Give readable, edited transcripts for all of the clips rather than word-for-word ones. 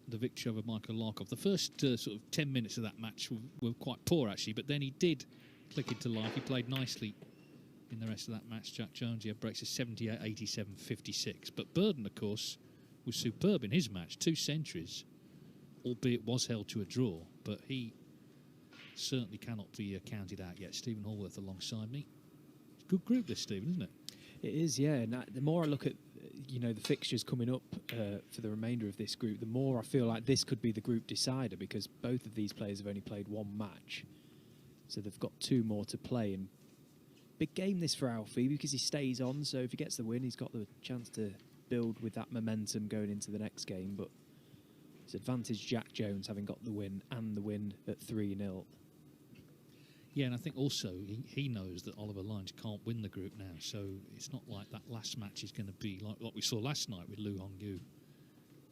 the victory over Michael Larkov. The first sort of 10 minutes of that match were quite poor, actually, but then he did click into life. He played nicely in the rest of that match. Jak Jones, he had breaks of 78, 87, 56. But Burden, of course, was superb in his match. 2 centuries, albeit was held to a draw. But he certainly cannot be counted out yet. Stephen Hallworth alongside me. It's a good group, this, Stephen, isn't it? It is, yeah. And the more I look at, the fixtures coming up for the remainder of this group, the more I feel like this could be the group decider, because both of these players have only played 1 match. So they've got 2 more to play. And big game this for Alfie, because he stays on. So if he gets the win, he's got the chance to build with that momentum going into the next game. But it's advantage Jak Jones having got the win and the win at 3-0. Yeah, and I think also he knows that Oliver Lyons can't win the group now, so it's not like that last match is going to be like what we saw last night with Lu Hongyu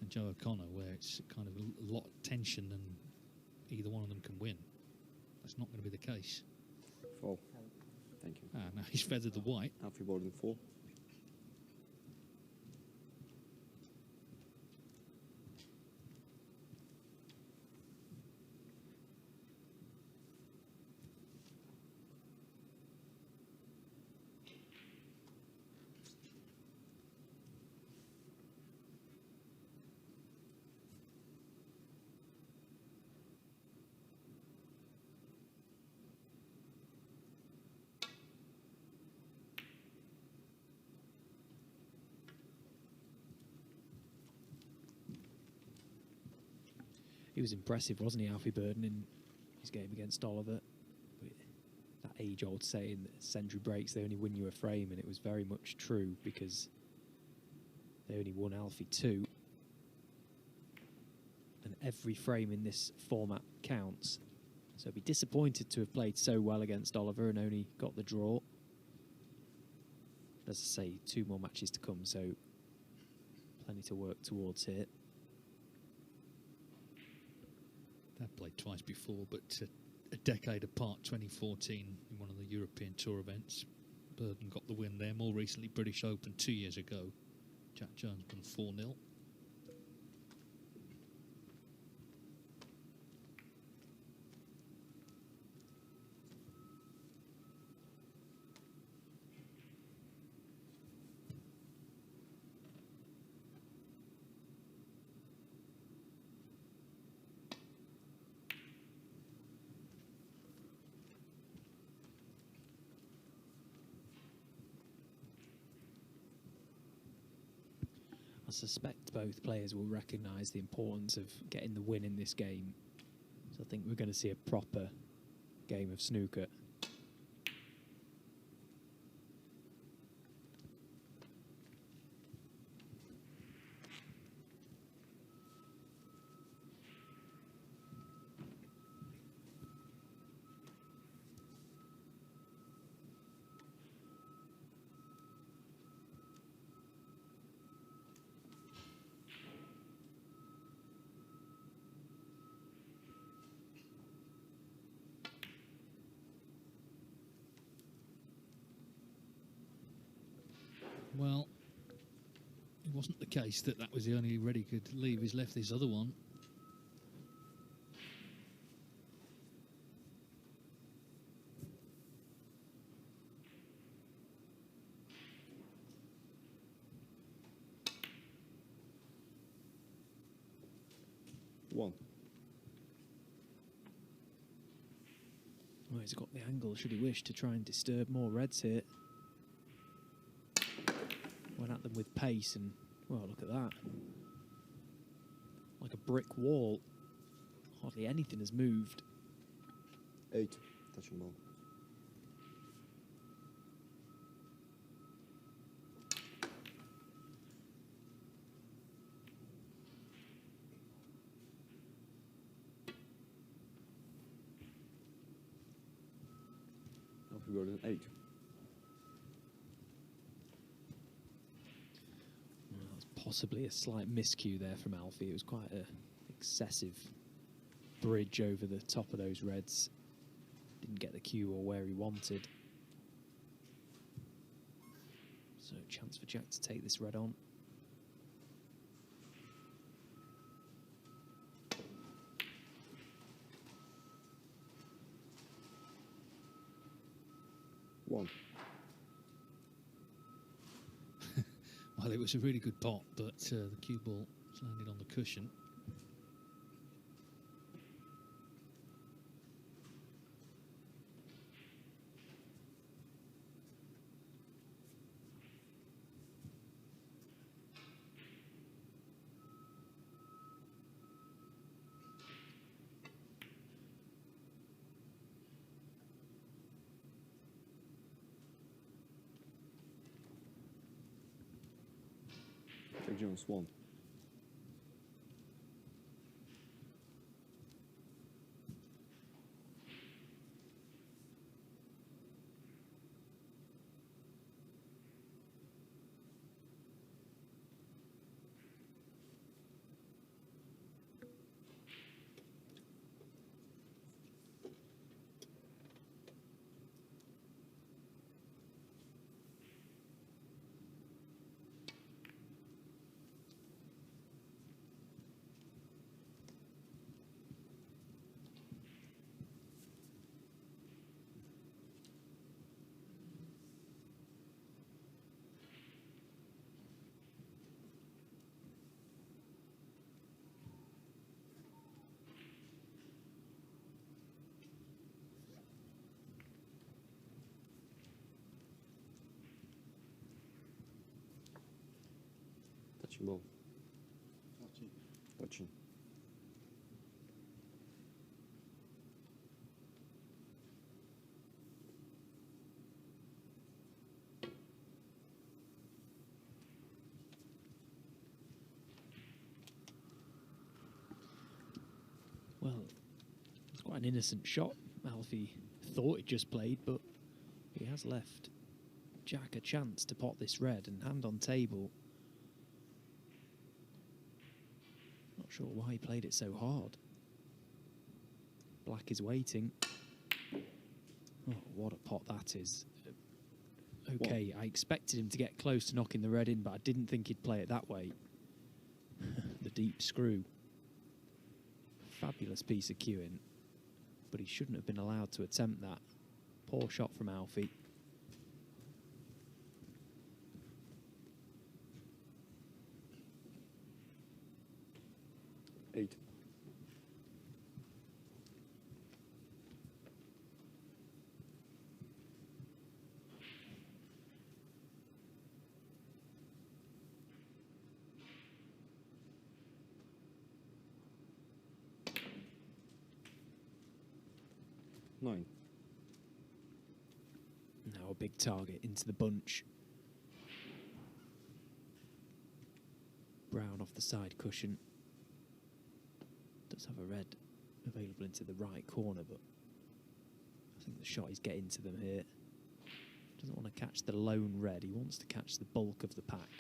and Joe O'Connor, where it's kind of a lot of tension and either one of them can win. That's not going to be the case. 4. Thank you. Now he's feathered the white. Alfie Burden 4. He was impressive, wasn't he, Alfie Burden, in his game against Oliver? That age-old saying that century breaks, they only win you a frame, and it was very much true, because they only won Alfie 2. And every frame in this format counts. So I'd be disappointed to have played so well against Oliver and only got the draw. As I say, 2 more matches to come, so plenty to work towards here. They've played twice before, but a decade apart, 2014, in one of the European Tour events. Burden got the win there. More recently, British Open 2 years ago. Jak Jones won 4-0. I suspect both players will recognise the importance of getting the win in this game. So I think we're going to see a proper game of snooker. Well, it wasn't the case that was the only red he could leave. He's left this other one. One. Well, he's got the angle, should he wish, to try and disturb more reds here. Went at them with pace, and, well, look at that. Like a brick wall. Hardly anything has moved. 8. Touching ball. Alfie Burden 8. Possibly a slight miscue there from Alfie. It was quite an excessive bridge over the top of those reds. Didn't get the cue or where he wanted. So chance for Jak to take this red on. 1. Well, it was a really good pot, but the cue ball landed on the cushion. Jak Jones 1. Touching ball. Touching. Well, it's quite an innocent shot. Alfie thought it just played, but he has left Jak a chance to pot this red and hand on table. Not sure why he played it so hard. Black is waiting. Oh, what a pot that is. Okay, I expected him to get close to knocking the red in, but I didn't think he'd play it that way. The deep screw. Fabulous piece of cueing, but he shouldn't have been allowed to attempt that. Poor shot from Alfie. Eight. Nine. Now a big target into the bunch. Brown off the side cushion. Does have a red available into the right corner, but I think the shot is getting to them here. Doesn't want to catch the lone red, he wants to catch the bulk of the pack.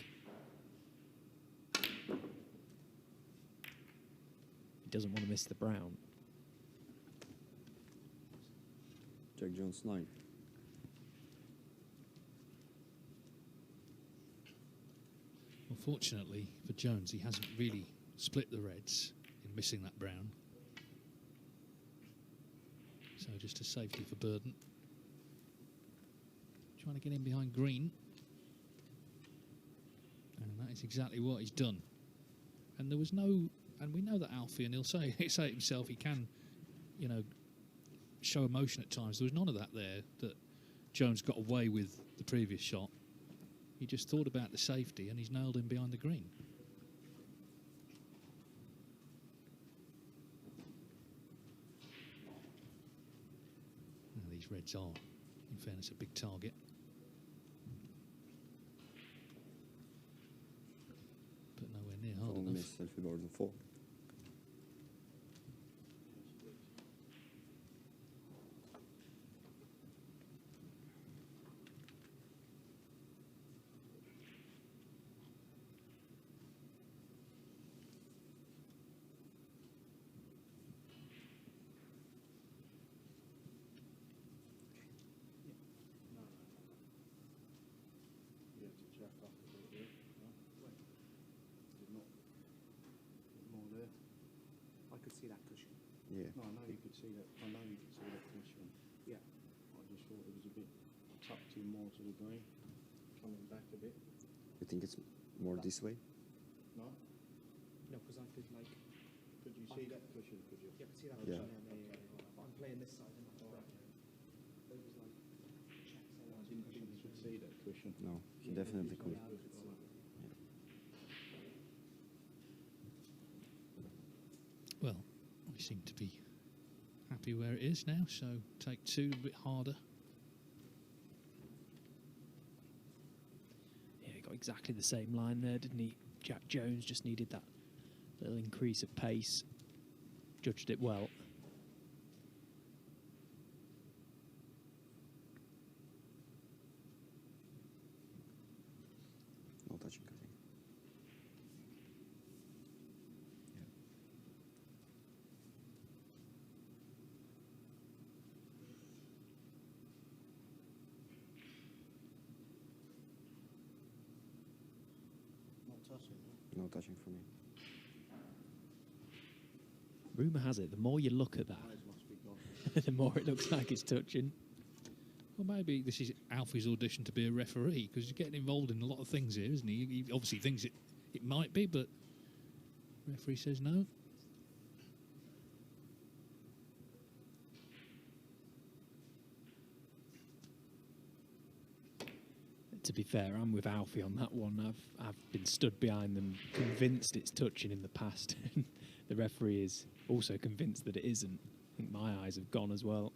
He doesn't want to miss the brown. Jak Jones 9. Unfortunately for Jones, he hasn't really split the reds in missing that brown. So just a safety for Burden. Trying to get in behind green. And that is exactly what he's done. And there was no... And we know that Alfie, and he'll say it himself, he can, you know, show emotion at times. There was none of that there that Jones got away with the previous shot. He just thought about the safety and he's nailed him behind the green. Now these reds are, in fairness, a big target. But nowhere near hard enough. Miss Alfie Burden 4. I could see that cushion. Yeah. No, I know you could see that. I know you could see that cushion. Yeah. I just thought it was a bit tucked in more to the green, coming back a bit. You think it's more this way? No? No, because I could like. Could you see that cushion? Could you? Yeah, I could see that Yeah. cushion there. But I'm playing this side. And All right. It was like checks. I didn't think you could see that cushion. No, you definitely could. Yeah, I could see it. Well, we seem to be happy where it is now, so take two, a bit harder. Yeah, he got exactly the same line there, didn't he? Jak Jones just needed that little increase of pace. Judged it well. No touching, I think. Not touching. No? No touching for me. Rumour has it, the more you look at that, Eyes must be gone. the more it looks like it's touching. Well, maybe this is Alfie's audition to be a referee, because he's getting involved in a lot of things here, isn't he? He obviously thinks it might be, but referee says no. To be fair, I'm with Alfie on that one. I've been stood behind them, convinced it's touching in the past. The referee is also convinced that it isn't. I think my eyes have gone as well.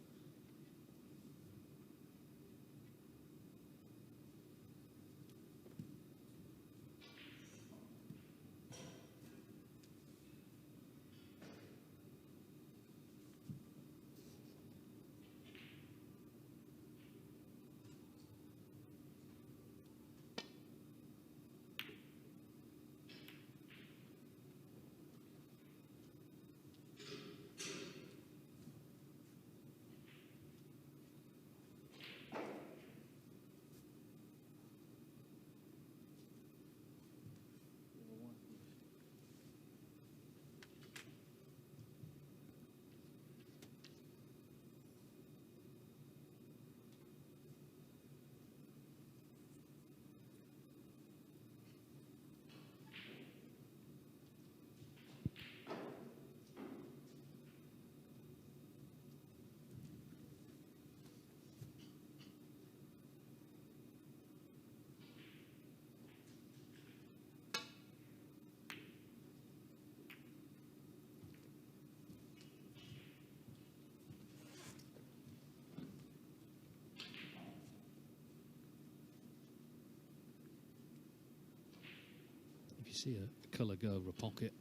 If you see a colour go over a pocket,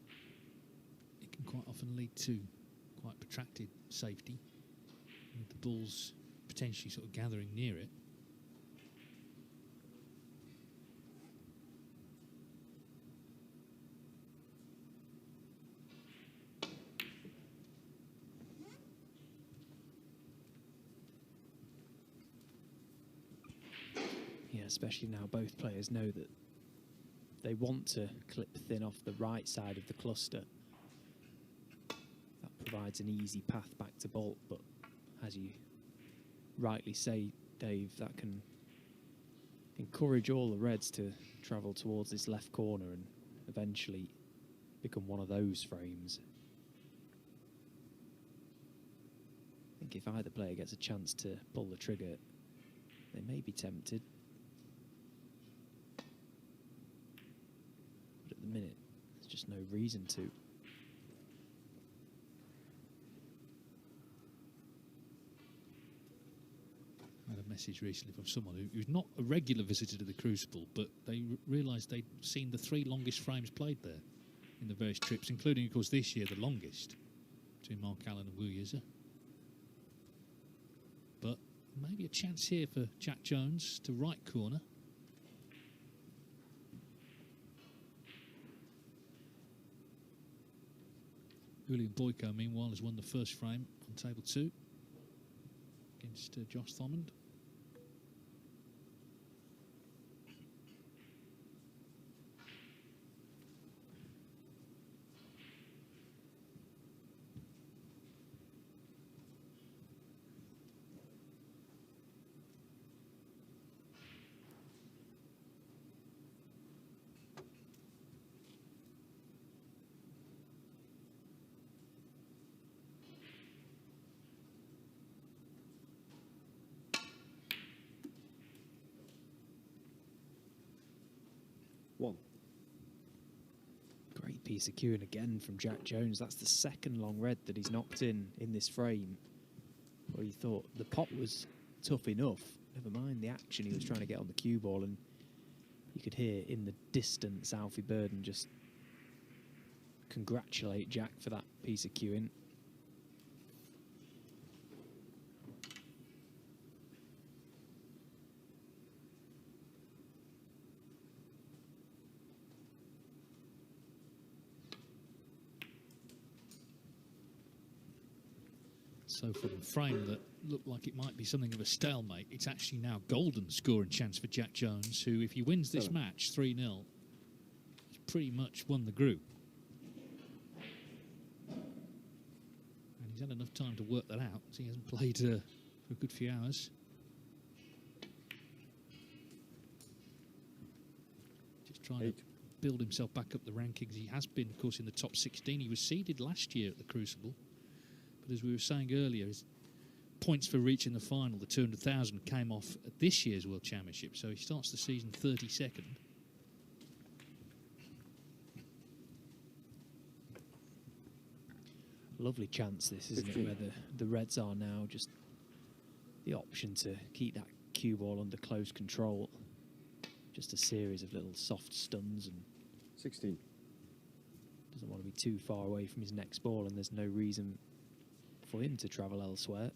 it can quite often lead to quite protracted safety, with the balls potentially sort of gathering near it. Yeah, especially now both players know that they want to clip thin off the right side of the cluster. That provides an easy path back to Bolt, but as you rightly say, Dave, that can encourage all the Reds to travel towards this left corner and eventually become one of those frames. I think if either player gets a chance to pull the trigger, they may be tempted. But at the minute, there's just no reason to. I had a message recently from someone who's not a regular visitor to the Crucible, but they realised they'd seen the 3 longest frames played there in the various trips, including, of course, this year the longest between Mark Allen and Wu Yiza. But maybe a chance here for Jak Jones to right corner. Julian Boyko, meanwhile, has won the first frame on table 2 against Josh Thomond. piece of queuing again from Jak Jones. That's the second long red that he's knocked in this frame. Where you thought the pot was tough enough. Never mind the action he was trying to get on the cue ball, and you could hear in the distance Alfie Burden just congratulate Jak for that piece of queuing. So from a frame that looked like it might be something of a stalemate, it's actually now golden scoring chance for Jak Jones, who, if he wins this match 3-0, has pretty much won the group. And he's had enough time to work that out, so he hasn't played for a good few hours. Just trying to build himself back up the rankings. He has been, of course, in the top 16. He was seeded last year at the Crucible. But as we were saying earlier, his points for reaching the final, the 200,000, came off at this year's World Championship. So he starts the season 32nd. Lovely chance this, isn't it, where the Reds are now just the option to keep that cue ball under close control. Just a series of little soft stuns, and 16. doesn't want to be too far away from his next ball, and there's no reason for him to travel elsewhere.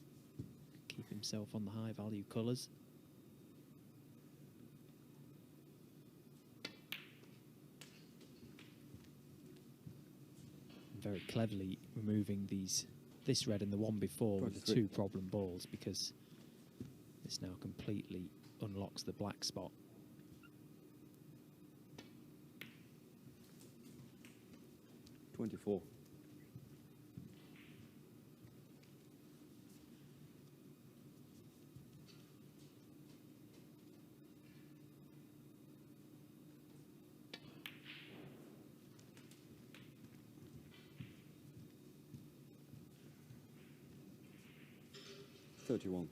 Keep himself on the high value colours. Very cleverly removing this red and the one before with the 2 problem balls, because this now completely unlocks the black spot. $24. $31.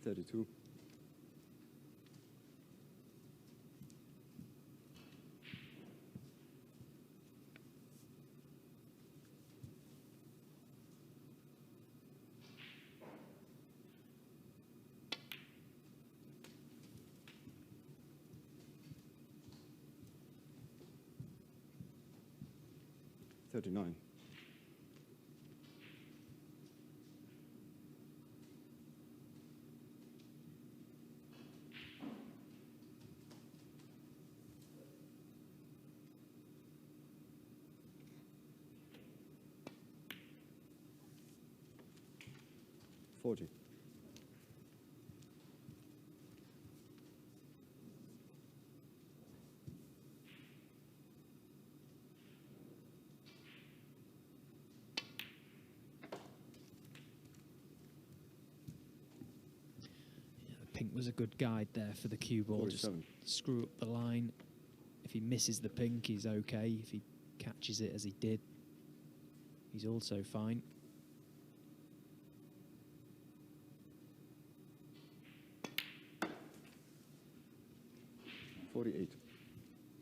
$32. $39. $40. Pink was a good guide there for the cue ball. Just screw up the line. If he misses the pink, he's okay. If he catches it as he did, he's also fine. $48.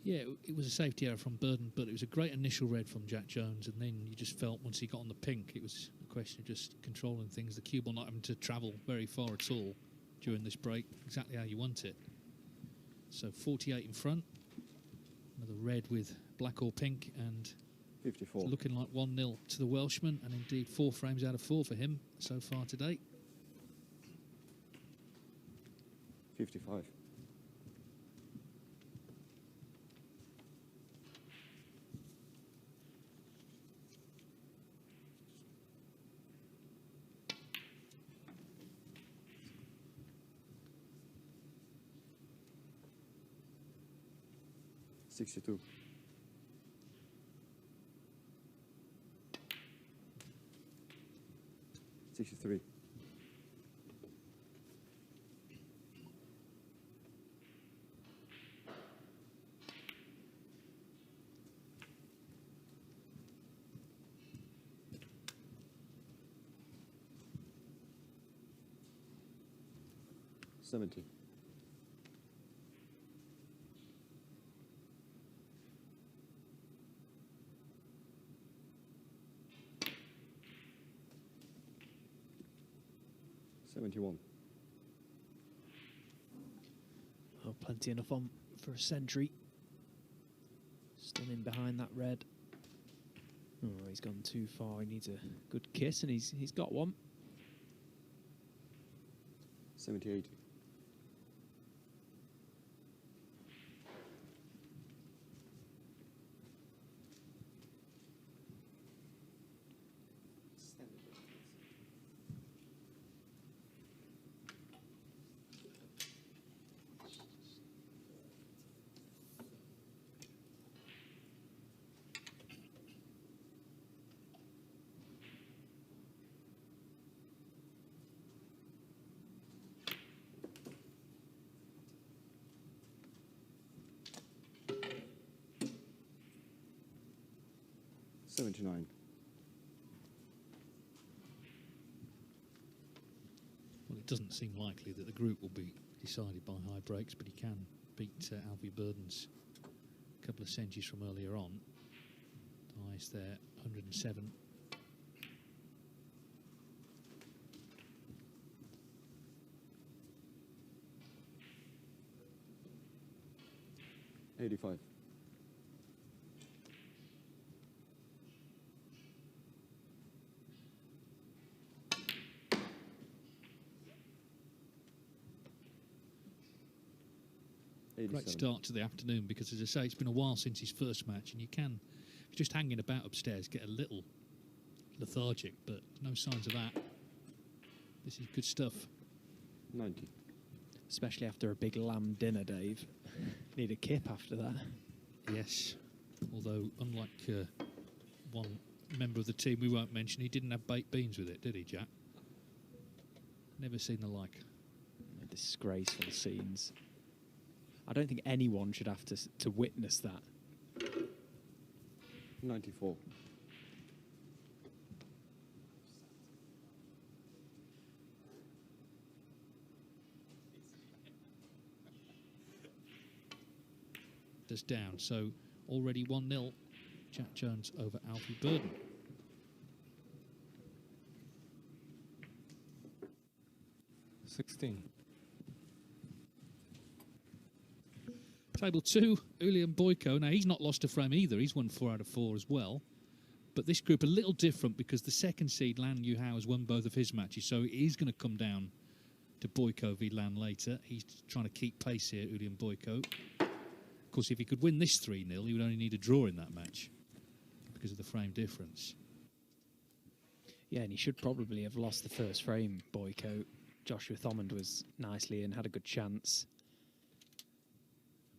Yeah, it was a safety error from Burden, but it was a great initial red from Jak Jones, and then you just felt once he got on the pink, it was a question of just controlling things. The cue ball not having to travel very far at all during this break, exactly how you want it. So 48 in front, another red with black or pink, and 54. it's looking like 1-0 to the Welshman, and indeed 4 frames out of 4 for him so far today. 55. $62. $63. 70. $71. Oh, plenty enough on for a century. Still in behind that red. Oh, he's gone too far. He needs a good kiss, and he's got one. 70-80. Stand it up, please. $79. Well, it doesn't seem likely that the group will be decided by high breaks, but he can beat Alfie Burden's couple of centuries from earlier on. The highest there, 107. $85. Great start to the afternoon because, as I say, it's been a while since his first match, and you can, if you're just hanging about upstairs, get a little lethargic, but no signs of that. This is good stuff. 90. Especially after a big lamb dinner, Dave. Need a kip after that. Yes, although unlike one member of the team we won't mention, he didn't have baked beans with it, did he, Jack? Never seen the like. Disgraceful scenes. I don't think anyone should have to witness that. 94. Us down, so already 1-0. Jak Jones over Alfie Burden. $16. Table 2, Ulian Boyko. Now, he's not lost a frame either. He's won 4 out of 4 as well. But this group a little different because the second seed, Lan Yuhao, has won both of his matches. So it is going to come down to Boyko v Lan later. He's trying to keep pace here, Ulian Boyko. Of course, if he could win this 3-0, he would only need a draw in that match because of the frame difference. Yeah, and he should probably have lost the first frame, Boyko. Joshua Thomond was nicely in, had a good chance,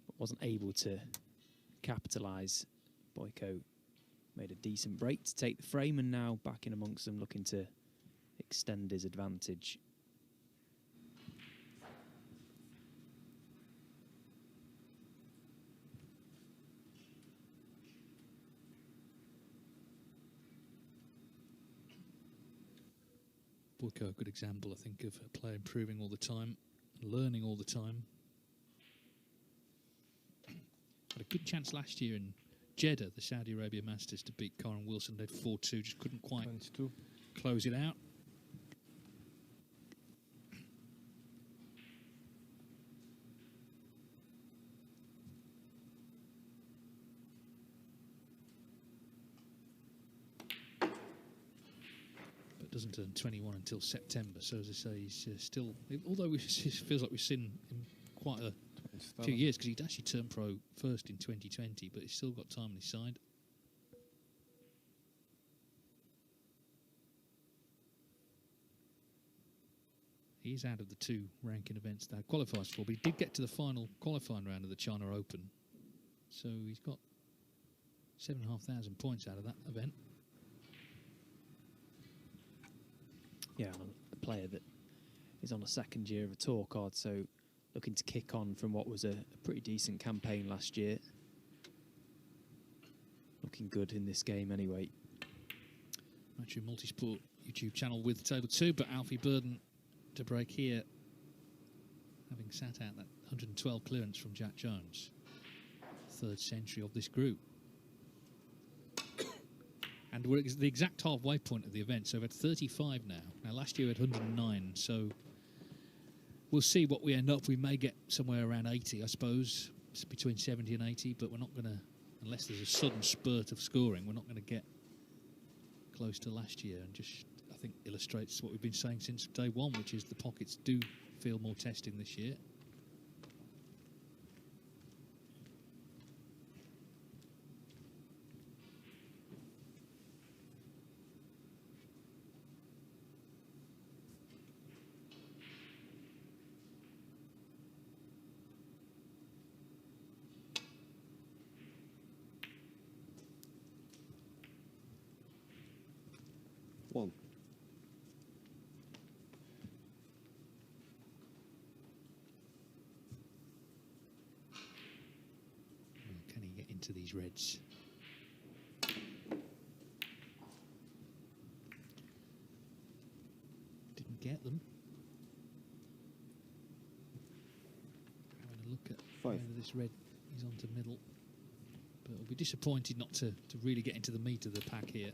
but wasn't able to capitalise. Boyko made a decent break to take the frame, and now back in amongst them, looking to extend his advantage. Boyko, a good example, I think, of a player improving all the time, learning all the time. Had a good chance last year in Jeddah, the Saudi Arabia Masters, to beat Karen Wilson. Led 4-2, just couldn't quite 22. close it out. But doesn't turn 21 until September. So as I say, he's still, although it feels like we've seen him quite a few years, because he'd actually turned pro first in 2020, but he's still got time on his side. He's out of the 2 ranking events that qualifies for, but he did get to the final qualifying round of the China Open. So he's got 7,500 points out of that event. Yeah, a player that is on a second year of a tour card, so looking to kick on from what was a pretty decent campaign last year. Looking good in this game anyway. Matchroom Multisport YouTube channel with Table 2, but Alfie Burden to break here. having sat out that 112 clearance from Jak Jones. Third century of this group. And we're at the exact halfway point of the event, so we've had 35 now. Now, last year we had 109, so we'll see what we end up. We may get somewhere around 80, I suppose. It's between 70 and 80, but we're not going to, unless there's a sudden spurt of scoring, we're not going to get close to last year. And just, I think, illustrates what we've been saying since day one, which is the pockets do feel more testing this year. One. Can he get into these reds? Didn't get them. Having a look at whether this red is onto middle. But it'll be disappointed not to really get into the meat of the pack here.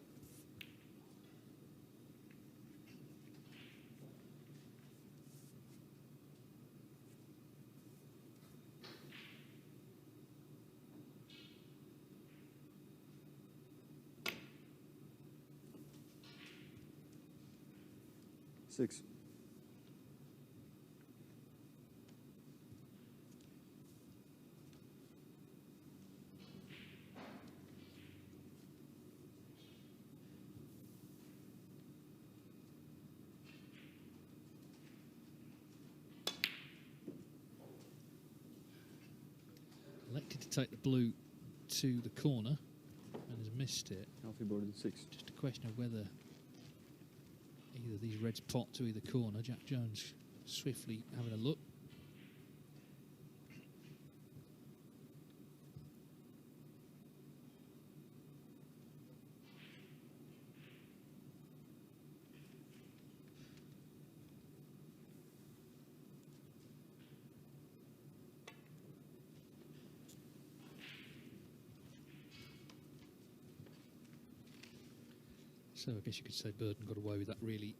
Six. Elected to take the blue to the corner and has missed it. Alfie Burden, 6. Just a question of whether either these reds pot to either corner. Jak Jones swiftly having a look. So I guess you could say Burden got away with that, really.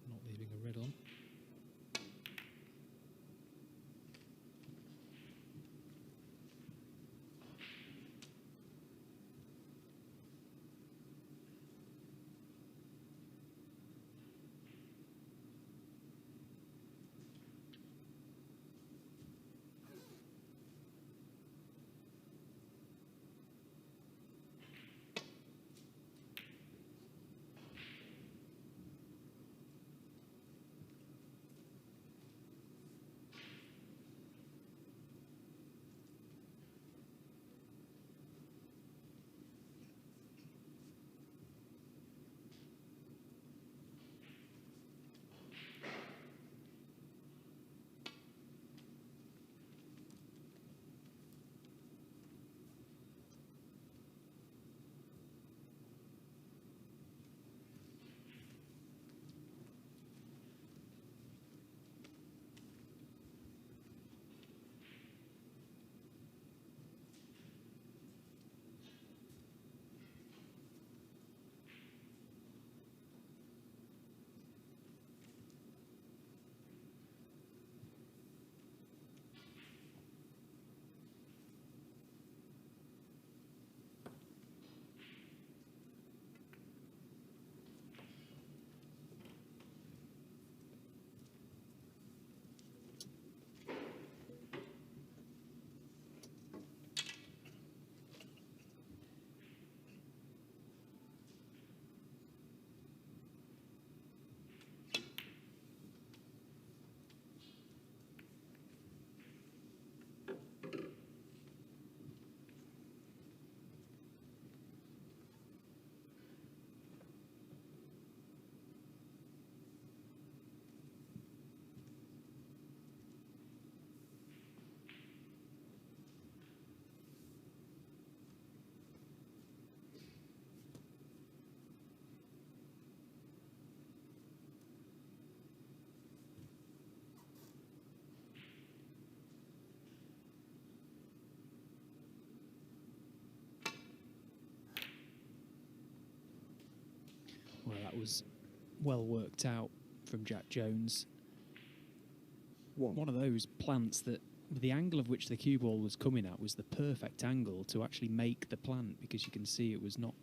Not leaving a red on. that was well worked out from Jak Jones. One of those plants that the angle of which the cue ball was coming at was the perfect angle to actually make the plant, because you can see it was not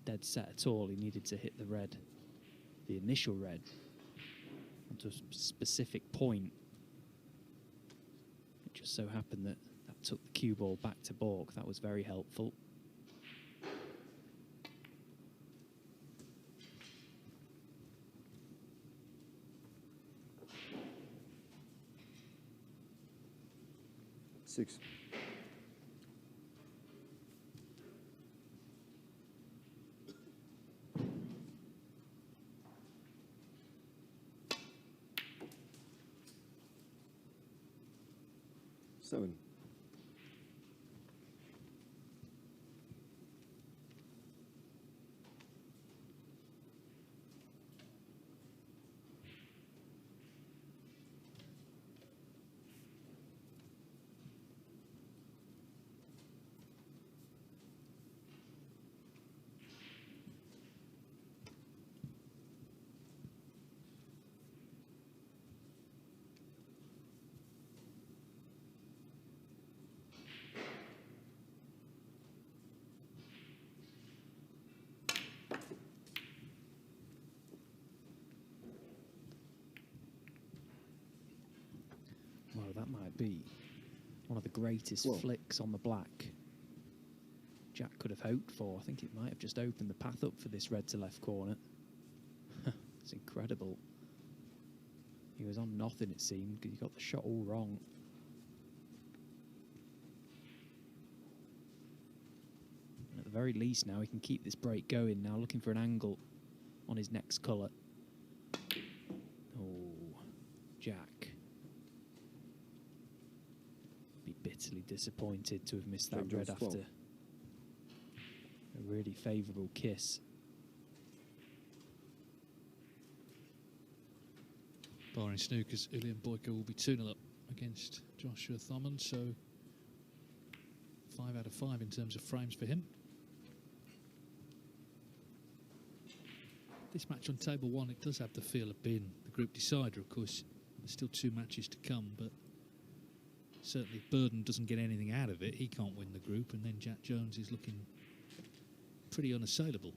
dead set at all. He needed to hit the red, the initial red, onto a specific point. It just so happened that that took the cue ball back to baulk. That was very helpful. Six. Seven. Well, that might be one of the greatest flicks on the black Jak could have hoped for. I think it might have just opened the path up for this red to left corner. It's incredible. He was on nothing, it seemed, because he got the shot all wrong. At the very least now, he can keep this break going. Now looking for an angle on his next colour. Oh, Jak. Be bitterly disappointed to have missed that red after a really favourable kiss. Barring snookers, Ulian Boyko will be 2-0 up against Joshua Thomond, so 5 out of 5 in terms of frames for him. This match on table 1, it does have the feel of being the group decider. Of course, there's still 2 matches to come, but certainly if Burden doesn't get anything out of it, he can't win the group, and then Jak Jones is looking pretty unassailable.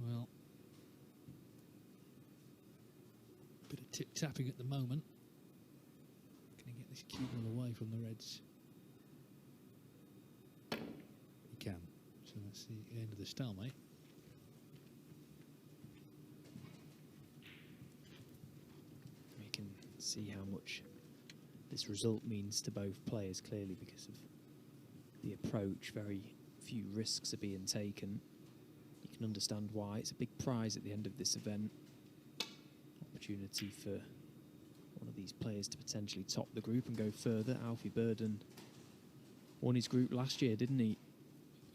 Well, a bit of tip-tapping at the moment. Can he get this cue ball away from the Reds? He can. So that's the end of the stalemate. see how much this result means to both players, clearly, because of the approach. Very few risks are being taken. You can understand why. It's a big prize at the end of this event. Opportunity for one of these players to potentially top the group and go further. Alfie Burden won his group last year, didn't he?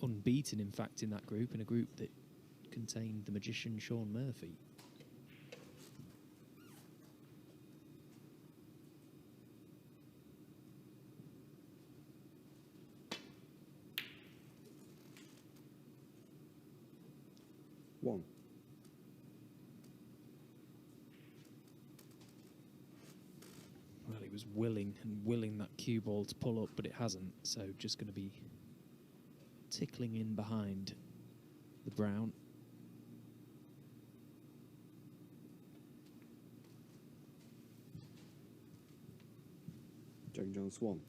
Unbeaten, in fact, in that group, in a group that contained the magician Sean Murphy. One. Well, he was willing that cue ball to pull up, but it hasn't, so just going to be tickling in behind the brown. Jak Jones 1.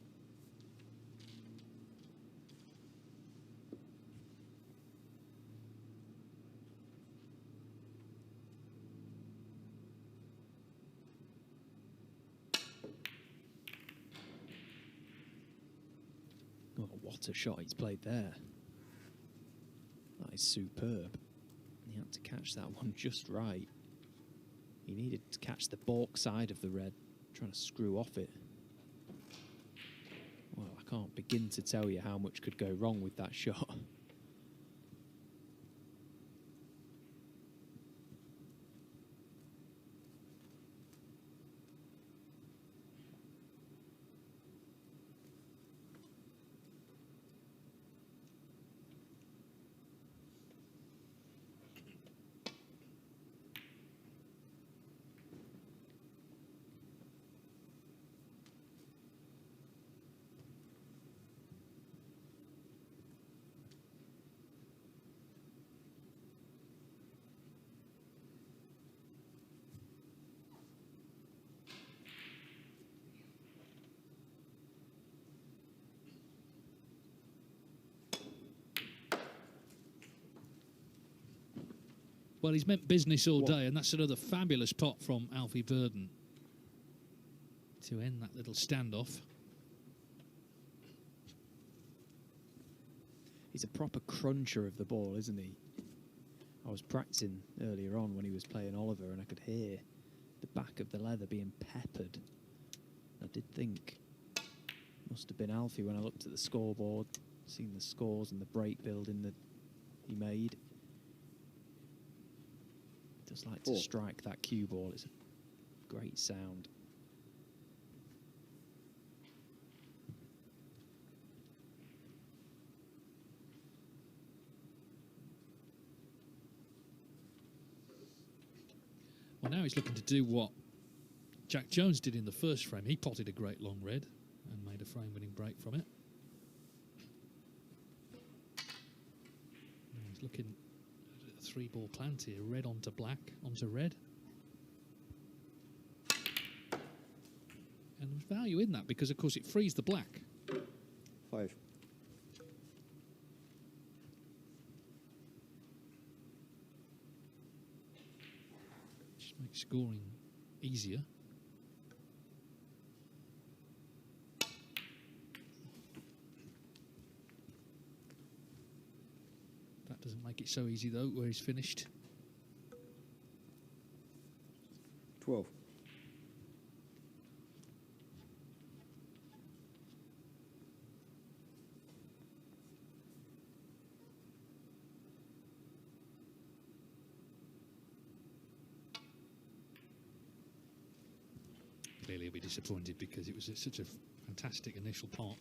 Oh, what a shot he's played there. That is superb. He had to catch that one just right. He needed to catch the balk side of the red, trying to screw off it. Well, I can't begin to tell you how much could go wrong with that shot. Well, he's meant business all day, and that's another fabulous pot from Alfie Burden to end that little standoff. He's a proper cruncher of the ball, isn't he? I was practicing earlier on when he was playing Oliver, and I could hear the back of the leather being peppered. I did think must have been Alfie when I looked at the scoreboard, seen the scores and the break building that he made. Just like to strike that cue ball. It's a great sound. Well, now he's looking to do what Jak Jones did in the first frame. He potted a great long red and made a frame-winning break from it. Now he's looking at a three-ball plant here, red onto black, onto red. And there's value in that because, of course, it frees the black. 5. Just makes scoring easier. That doesn't make it so easy, though, where he's finished. 12. Clearly he'll be disappointed because it was such a fantastic initial part.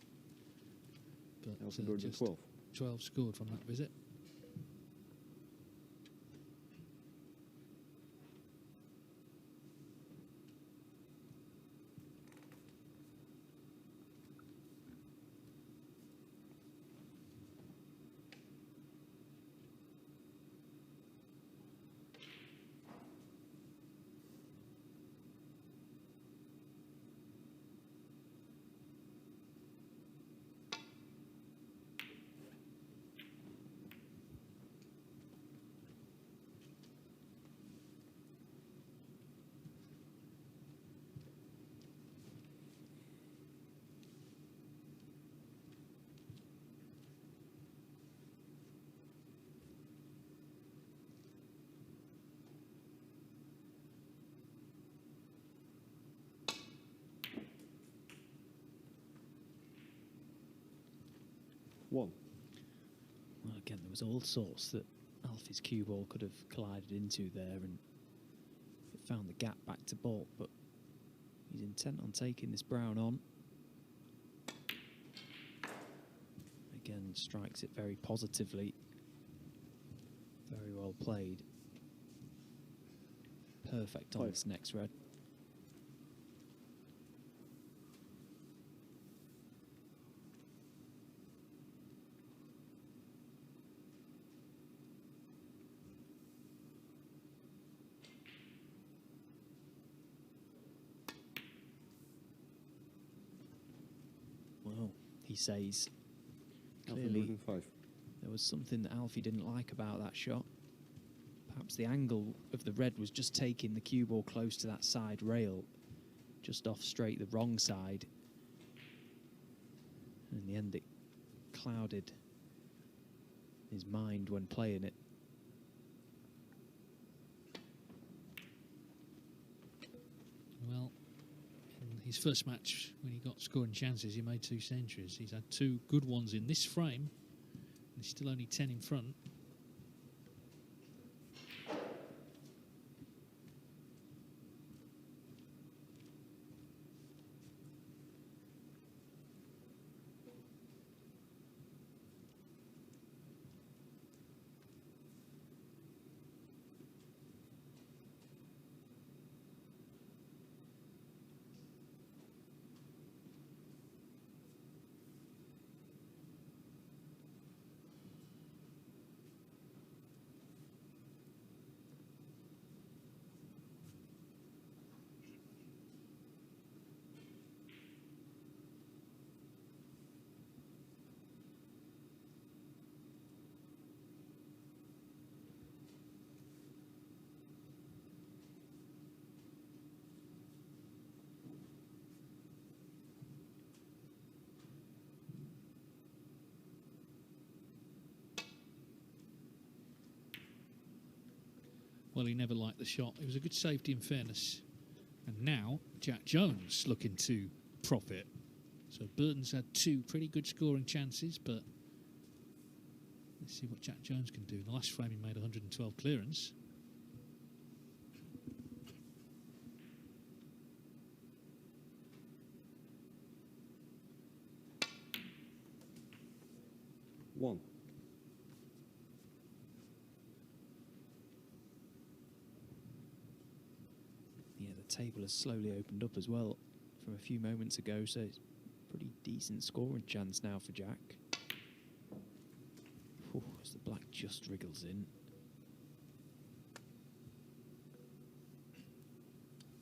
But Alfie Burden just 12. 12 scored from that visit. 1. Well, again, there was all sorts that Alfie's cue ball could have collided into there, and it found the gap back to baulk, but he's intent on taking this brown on. Again, strikes it very positively. Very well played. Perfect on 5. this next red. Well, he says Alfie clearly Burden 5. there was something that Alfie didn't like about that shot. Perhaps the angle of the red was just taking the cue ball close to that side rail, just off straight the wrong side. And in the end, it clouded his mind when playing it. Well, in his first match, when he got scoring chances, he made 2 centuries. He's had 2 good ones in this frame. He's still only 10 in front. Well, he never liked the shot. It was a good safety in fairness. And now, Jak Jones looking to profit. So Burton's had 2 pretty good scoring chances, but let's see what Jak Jones can do. In the last frame, he made 112 clearance. One. Yeah, the table has slowly opened up as well from a few moments ago, so it's pretty decent scoring chance now for Jak. Ooh, as the black just wriggles in.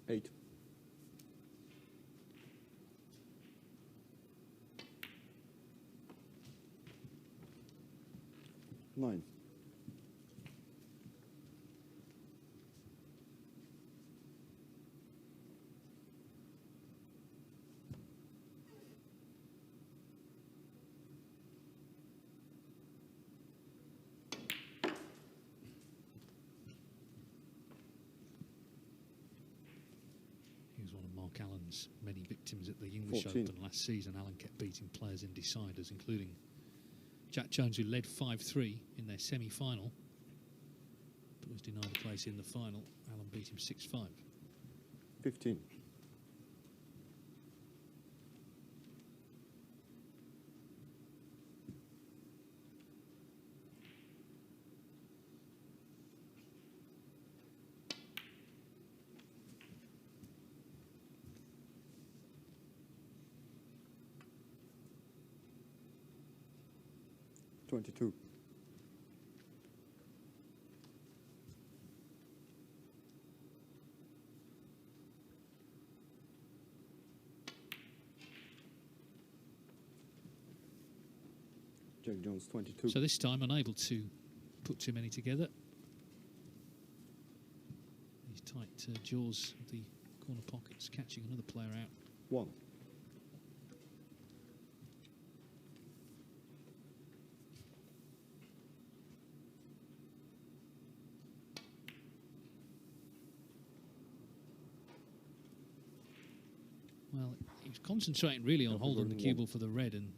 8. 9. He was one of Mark Allen's many victims at the English 14. Open last season. Allen kept beating players in deciders, including Jak Jones, who led 5-3 in their semi-final, but was denied a place in the final. Allen beat him 6-5. 15. 22. 22. So this time unable to put too many together. These tight jaws of the corner pockets catching another player out. 1. Well, he was concentrating really on Alfie holding the Burden cue won. ball for the red, and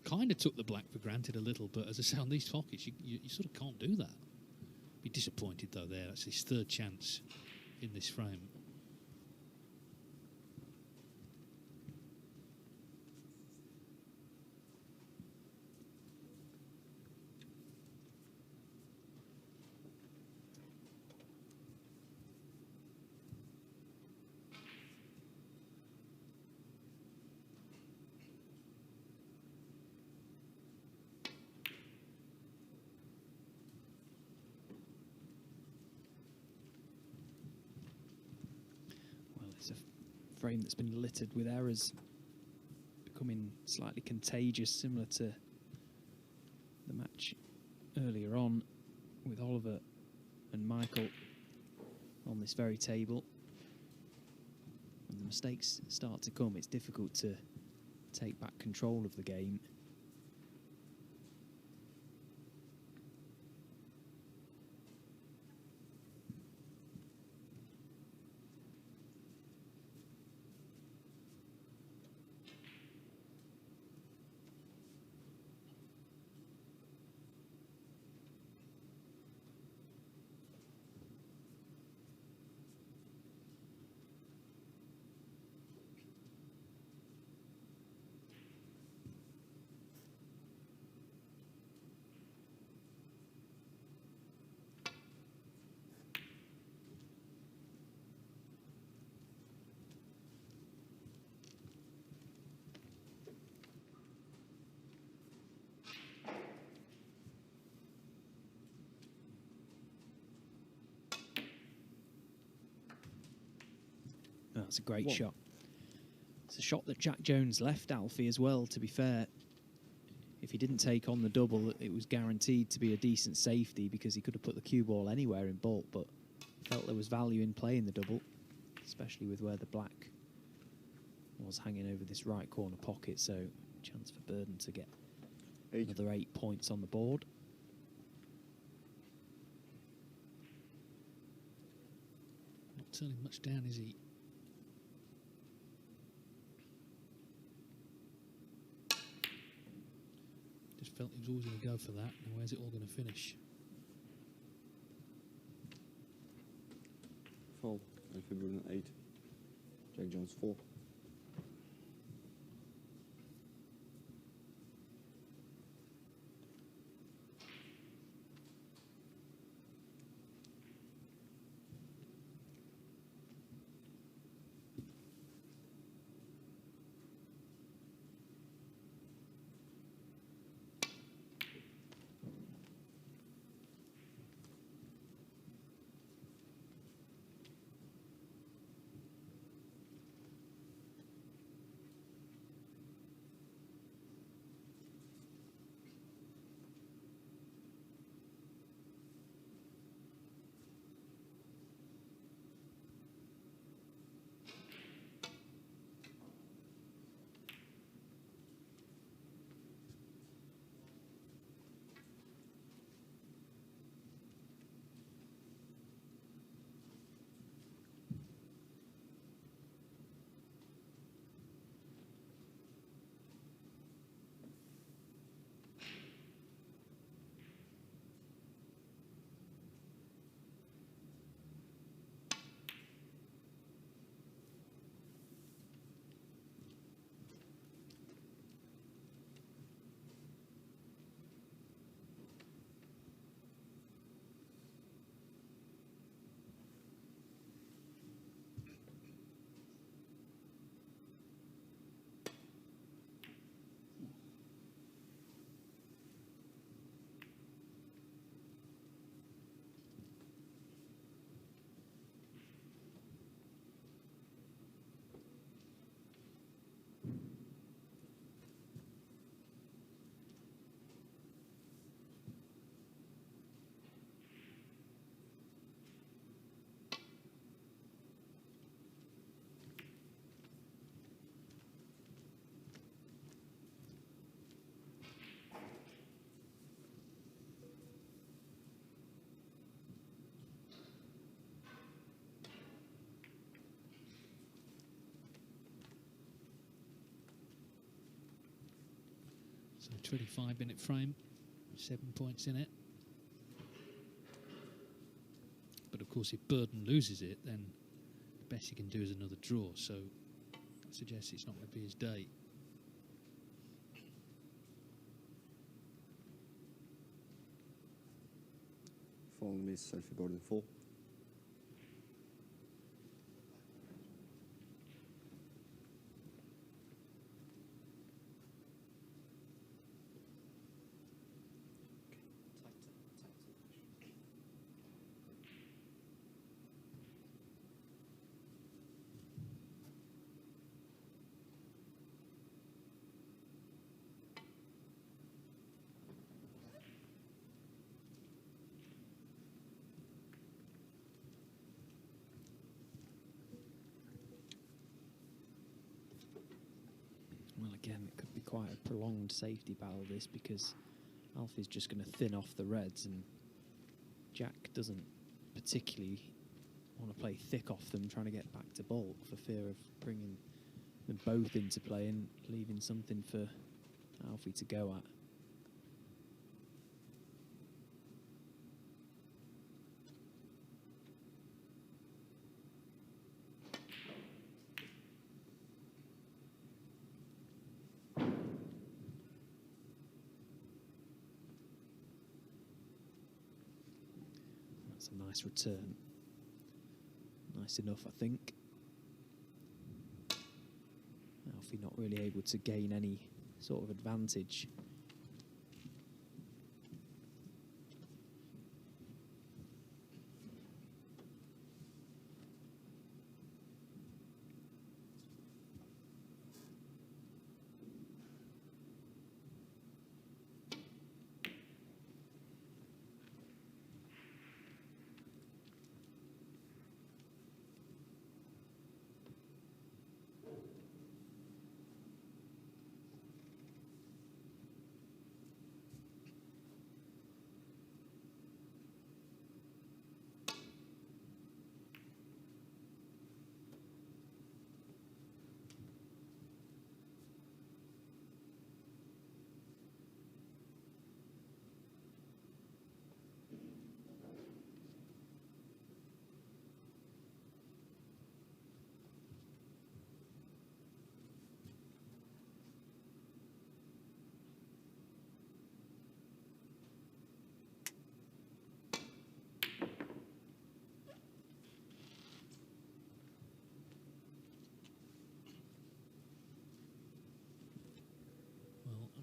kind of took the black for granted a little, but as I say, on these pockets, you sort of can't do that. Be disappointed though there. That's his third chance in this frame. It's a frame that's been littered with errors, becoming slightly contagious, similar to the match earlier on with Oliver and Michael on this very table. When the mistakes start to come, it's difficult to take back control of the game. That's a great shot. It's a shot that Jak Jones left Alfie as well, to be fair. If he didn't take on the double, it was guaranteed to be a decent safety because he could have put the cue ball anywhere in baulk, but felt there was value in playing the double, especially with where the black was hanging over this right corner pocket, so chance for Burden to get another 8 points on the board. Not turning much down, is he? Just felt he was always going to go for that. Now where's it all going to finish? Foul. Alfie Burden 8. Jak Jones 4. 25-minute frame, 7 points in it. But of course, if Burden loses it, then the best he can do is another draw. So I suggest it's not going to be his day. Following is Alfie Burden 4. Well, again, it could be quite a prolonged safety battle, this, because Alfie's just going to thin off the reds, and Jak doesn't particularly want to play thick off them, trying to get back to bulk for fear of bringing them both into play and leaving something for Alfie to go at. That's a nice return. Nice enough, I think. Alfie not really able to gain any sort of advantage.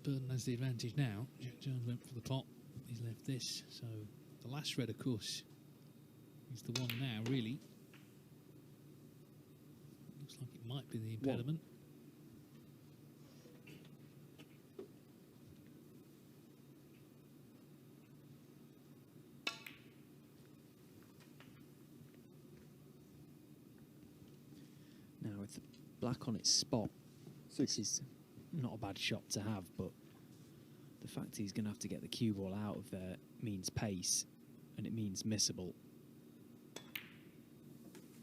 Burden has the advantage now. Jak Jones went for the pot. He's left this. So the last red, of course, is the one now, really. Looks like it might be the impediment. Now, with black on its spot, this is not a bad shot to have, but the fact he's going to have to get the cue ball out of there means pace, and it means missable.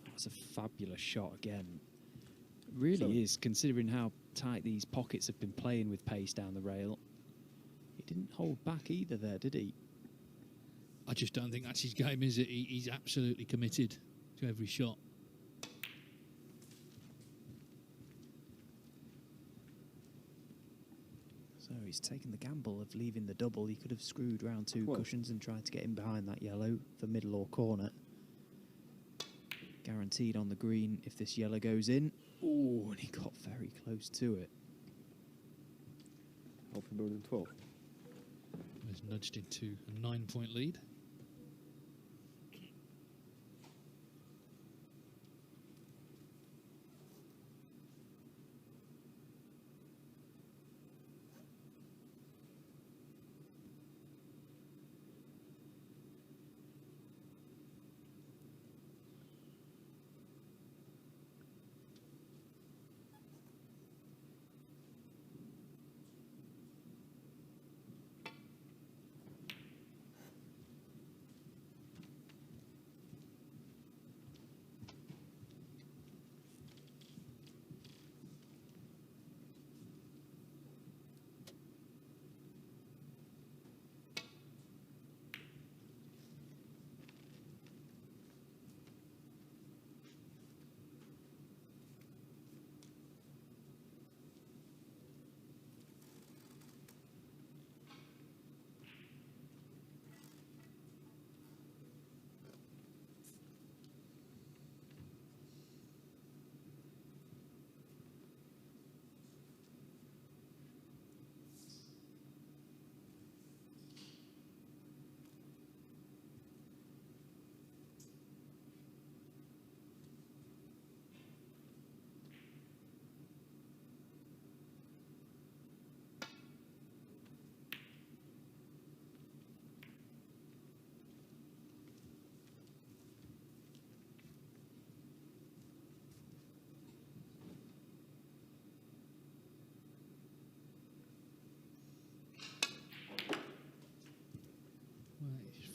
That's a fabulous shot again. It really is, considering how tight these pockets have been playing with pace down the rail. He didn't hold back either there, did he? I just don't think that's his game, is it? He's absolutely committed to every shot. So he's taken the gamble of leaving the double. He could have screwed round two cushions and tried to get him behind that yellow for middle or corner. Guaranteed on the green if this yellow goes in. Oh, and he got very close to it. Alfie Burden 12. Was nudged into a 9-point lead.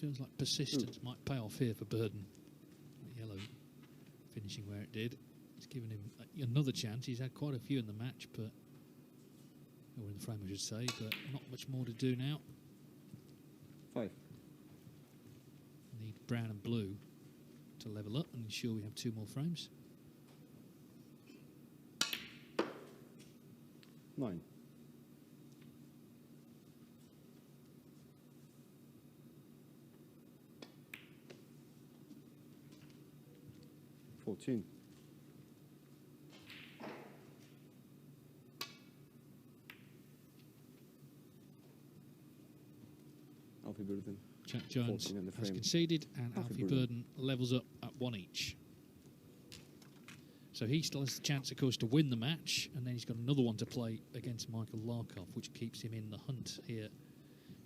feels like persistence might pay off here for Burden. The yellow finishing where it did. It's given him another chance. He's had quite a few in the match, but or in the frame, I should say, but not much more to do now. 5. Need brown and blue to level up and ensure we have 2 more frames. 9. 14. Alfie Burden. Jak Jones 14 in the has frame. conceded, and Alfie Alfie Burden. Burden levels up at 1 each. So he still has the chance, of course, to win the match, and then he's got another one to play against Michael Larkoff, which keeps him in the hunt here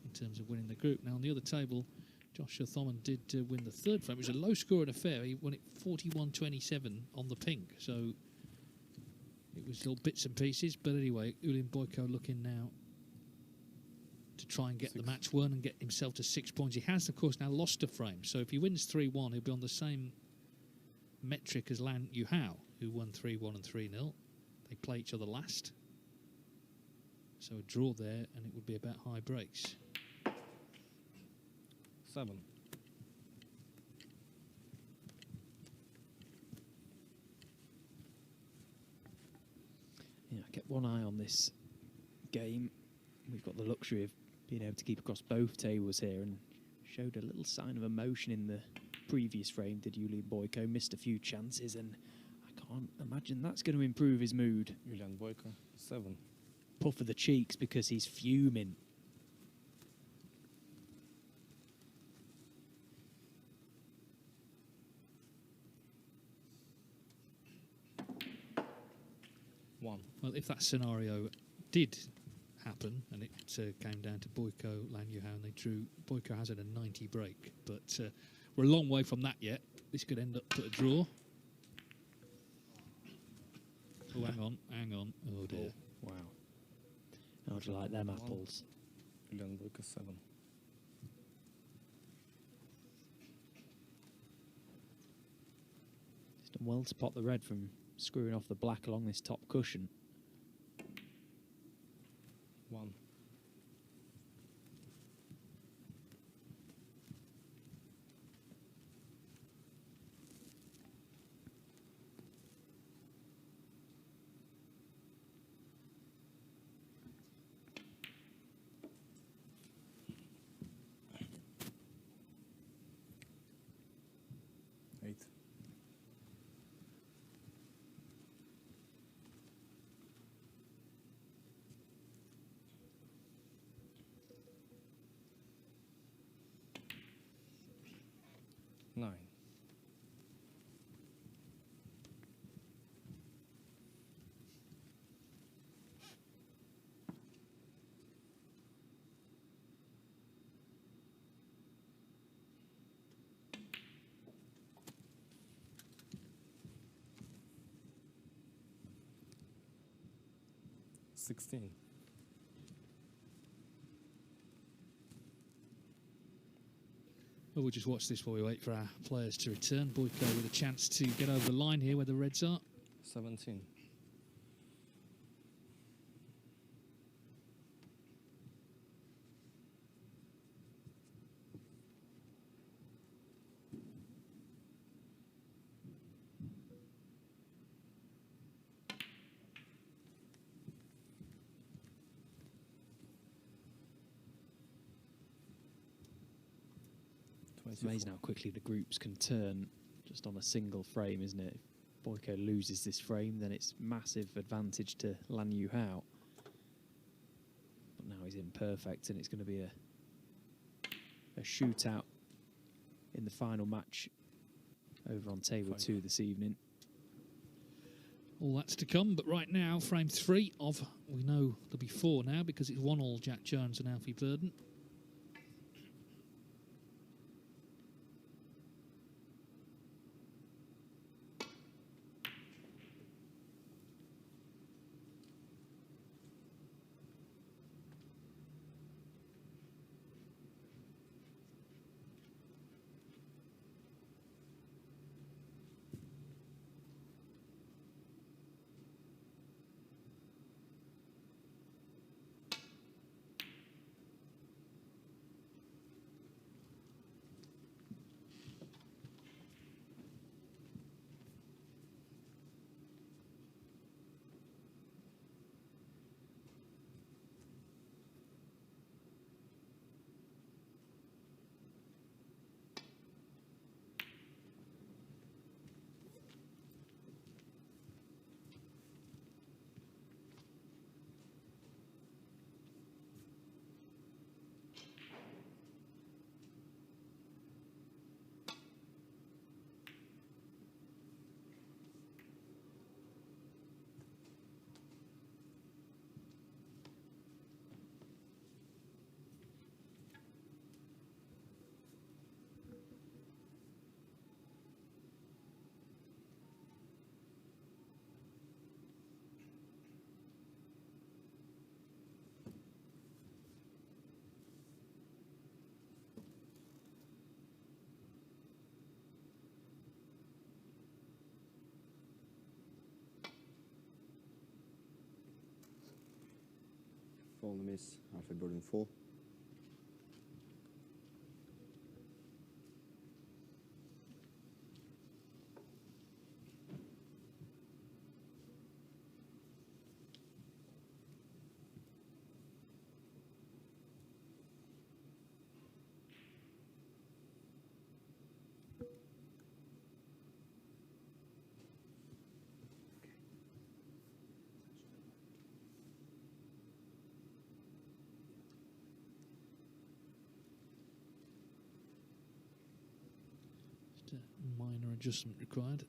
in terms of winning the group. Now, on the other table, Joshua Thoman did win the 3rd frame. It was a low-scoring affair. He won it 41-27 on the pink, so it was all bits and pieces. But anyway, Ulian Boyko looking now to try and get the match won and get himself to 6 points. He has, of course, now lost a frame. So if he wins 3-1, he'll be on the same metric as Lan Yuhao, who won 3-1 and 3-0. They play each other last. So a draw there, and it would be about high breaks. 7. Yeah, I kept one eye on this game. We've got the luxury of being able to keep across both tables here, and showed a little sign of emotion in the previous frame. Did Ulian Boyko, missed a few chances, and I can't imagine that's going to improve his mood. Ulian Boyko, 7. Puff of the cheeks because he's fuming. Well, if that scenario did happen and it came down to Boyko, Lan Yuhao, and they drew, Boyko has had a 90 break, but we're a long way from that yet. This could end up at a draw. Oh, hang on. Oh, dear. Wow. How'd you like them apples? Ulian Boyko, 7. He's done well to pot the red from screwing off the black along this top cushion. 1. 8. 9. 16. Well, we'll just watch this while we wait for our players to return. Boyko with a chance to get over the line here where the Reds are. 17. It's amazing how quickly the groups can turn just on a single frame, isn't it? If Boyko loses this frame, then it's massive advantage to Lan Yuhao. But now he's imperfect, and it's going to be a shootout in the final match over on table 2 this evening. All that's to come, but right now, frame 3 of, we know there'll be 4 now because it's 1-1 Jak Jones and Alfie Burden. Call and a miss. Alfie Burden 4. Just a minor adjustment required.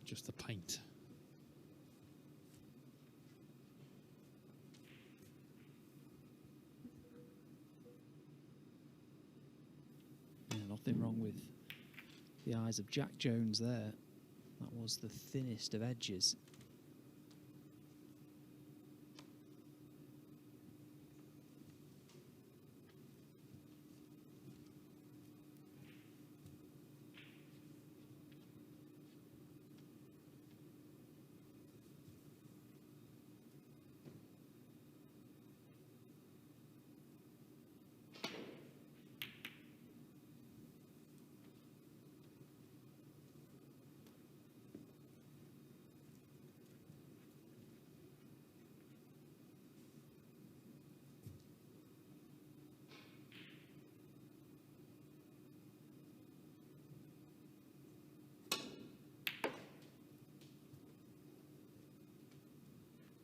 Just the paint. Yeah, nothing wrong with the eyes of Jak Jones there. That was the thinnest of edges.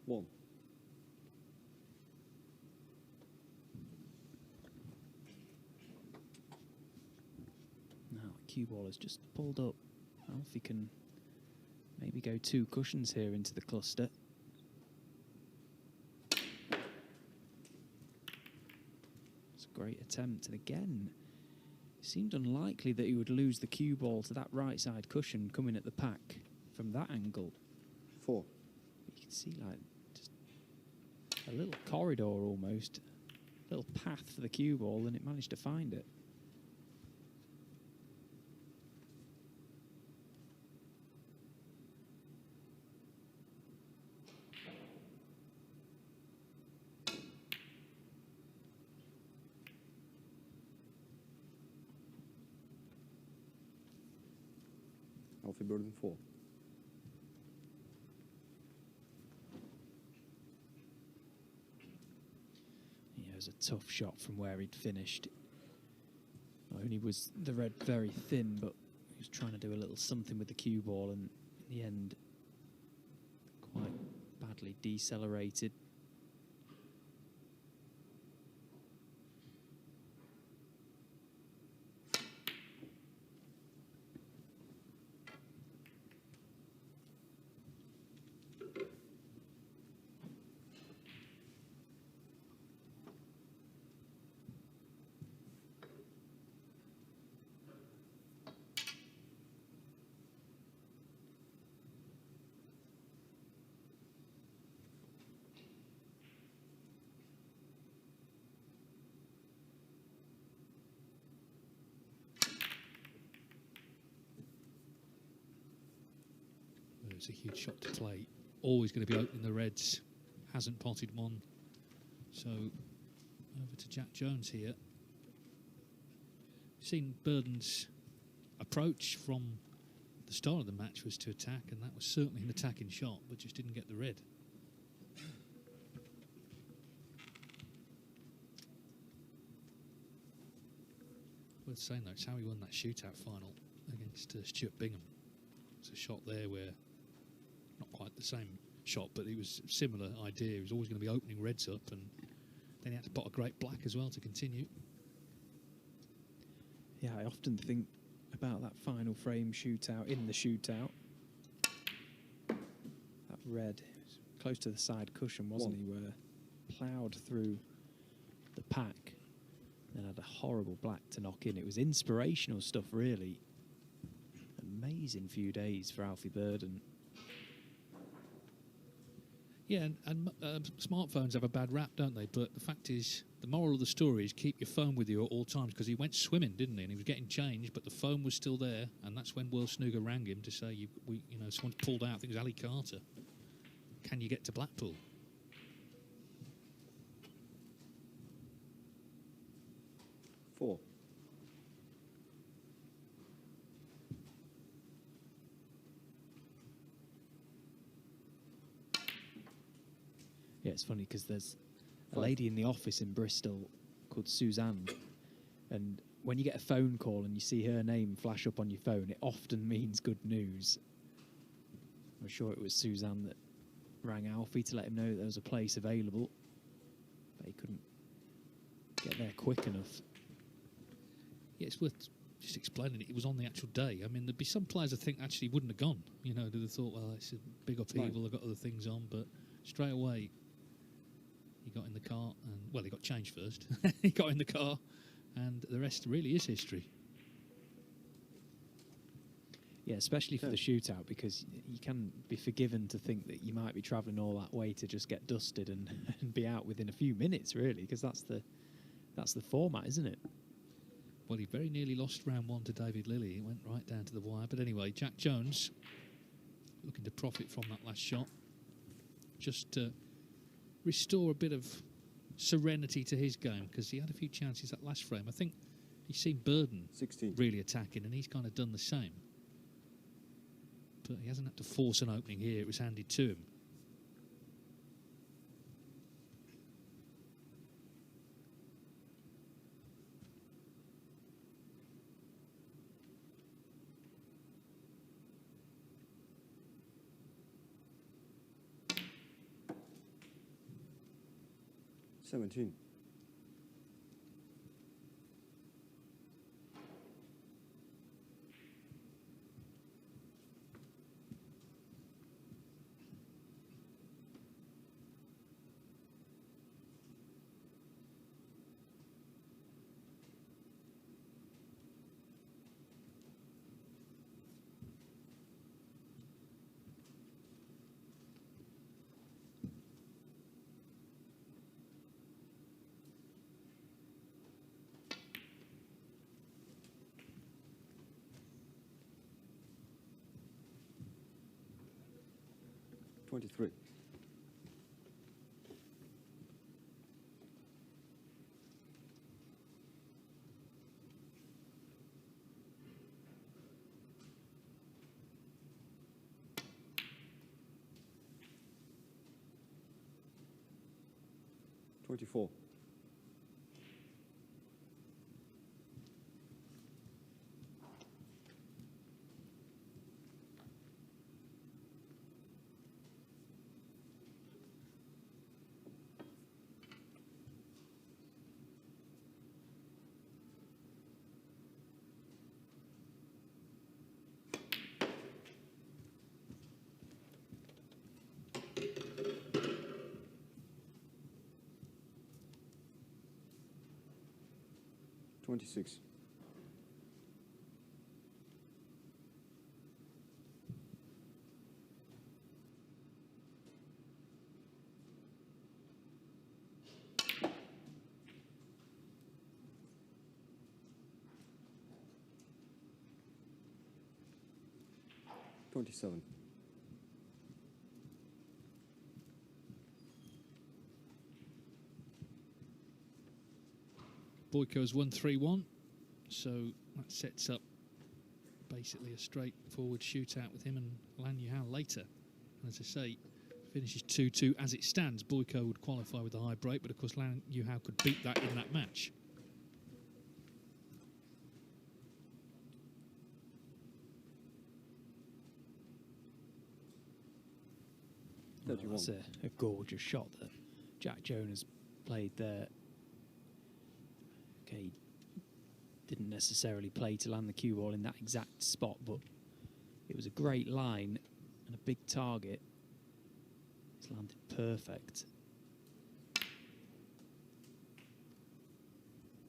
One. Now, the cue ball has just pulled up. Alfie can maybe go 2 cushions here into the cluster. It's a great attempt, and again, it seemed unlikely that he would lose the cue ball to that right side cushion coming at the pack from that angle. 4. You can see like just a little corridor almost, a little path for the cue ball, and it managed to find it. Alfie Burden 4. Yeah, it was a tough shot from where he'd finished. Not only was the red very thin, but he was trying to do a little something with the cue ball, and in the end, quite badly decelerated. It's a huge shot to play. Always going to be opening the reds. Hasn't potted one. So over to Jak Jones here. Seen Burden's approach from the start of the match was to attack, and that was certainly an attacking shot, but just didn't get the red. Worth saying though, it's how he won that shootout final against Stuart Bingham. It's a shot there where, not quite the same shot, but it was a similar idea. He was always going to be opening reds up, and then he had to pot a great black as well to continue. Yeah, I often think about that final frame shootout in the shootout. That red, close to the side cushion, wasn't he, where ploughed through the pack. Then had a horrible black to knock in. It was inspirational stuff, really. Amazing few days for Alfie Burden. Yeah, and smartphones have a bad rap, don't they? But the fact is, the moral of the story is keep your phone with you at all times, because he went swimming, didn't he? And he was getting changed, but the phone was still there, and that's when World Snooker rang him to say, someone's pulled out. I think it was Ali Carter. Can you get to Blackpool? Four. Yeah, it's funny because there's a Five. lady in the office in Bristol called Suzanne, and when you get a phone call and you see her name flash up on your phone, it often means good news. I'm sure it was Suzanne that rang Alfie to let him know that there was a place available, but he couldn't get there quick enough. Yeah, it's worth just explaining it. It was on the actual day. I mean, there'd be some players I think actually wouldn't have gone. They'd have thought, well, it's a big upheaval, I've got other things on, but straight away he got in the car and, well, he got changed first. He got in the car, and the rest really is history. Yeah, especially for the shootout, because you can be forgiven to think that you might be travelling all that way to just get dusted and, and be out within a few minutes, really, because that's the format, isn't it? Well, he very nearly lost round one to David Lilly. He went right down to the wire. But anyway, Jak Jones looking to profit from that last shot. Just to restore a bit of serenity to his game, because he had a few chances that last frame. I think he's seen Burden 16. really attacking, and he's kind of done the same. But he hasn't had to force an opening here. It was handed to him. $17. $23. $24. $26. $27. Boyko's 1-3-1, so that sets up basically a straightforward shootout with him and Lan Yuhao later. And as I say, finishes 2-2 as it stands. Boyko would qualify with a high break, but of course Lan Yuhao could beat that in that match. Well, that's a gorgeous shot that Jak Jones played there. Okay, didn't necessarily play to land the cue ball in that exact spot, but it was a great line and a big target. It's landed perfect.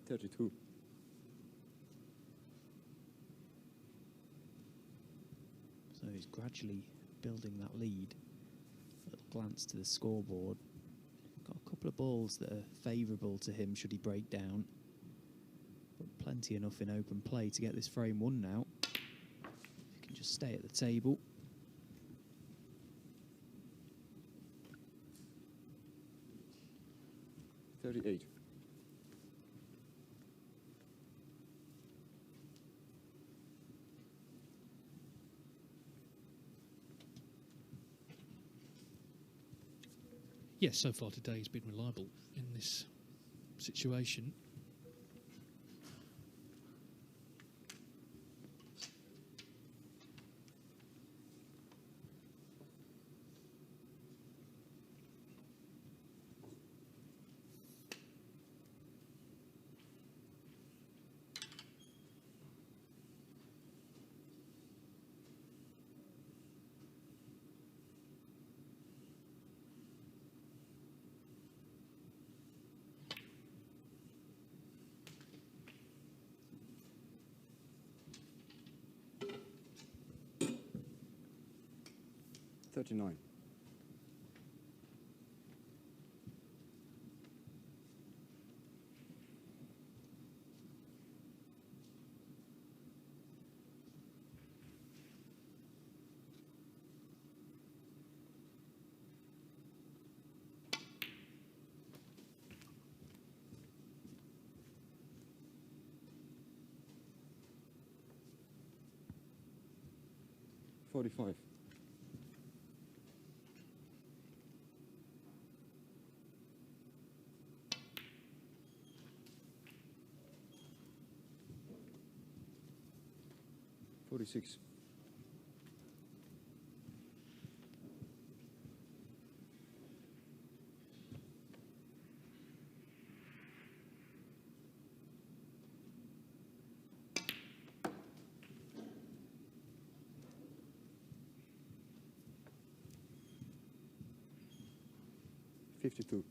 32. So he's gradually building that lead. A little glance to the scoreboard. Got a couple of balls that are favourable to him should he break down. But plenty enough in open play to get this frame won now. He can just stay at the table. $38. Yes, so far today he's been reliable in this situation. $39. $45. $46. $52.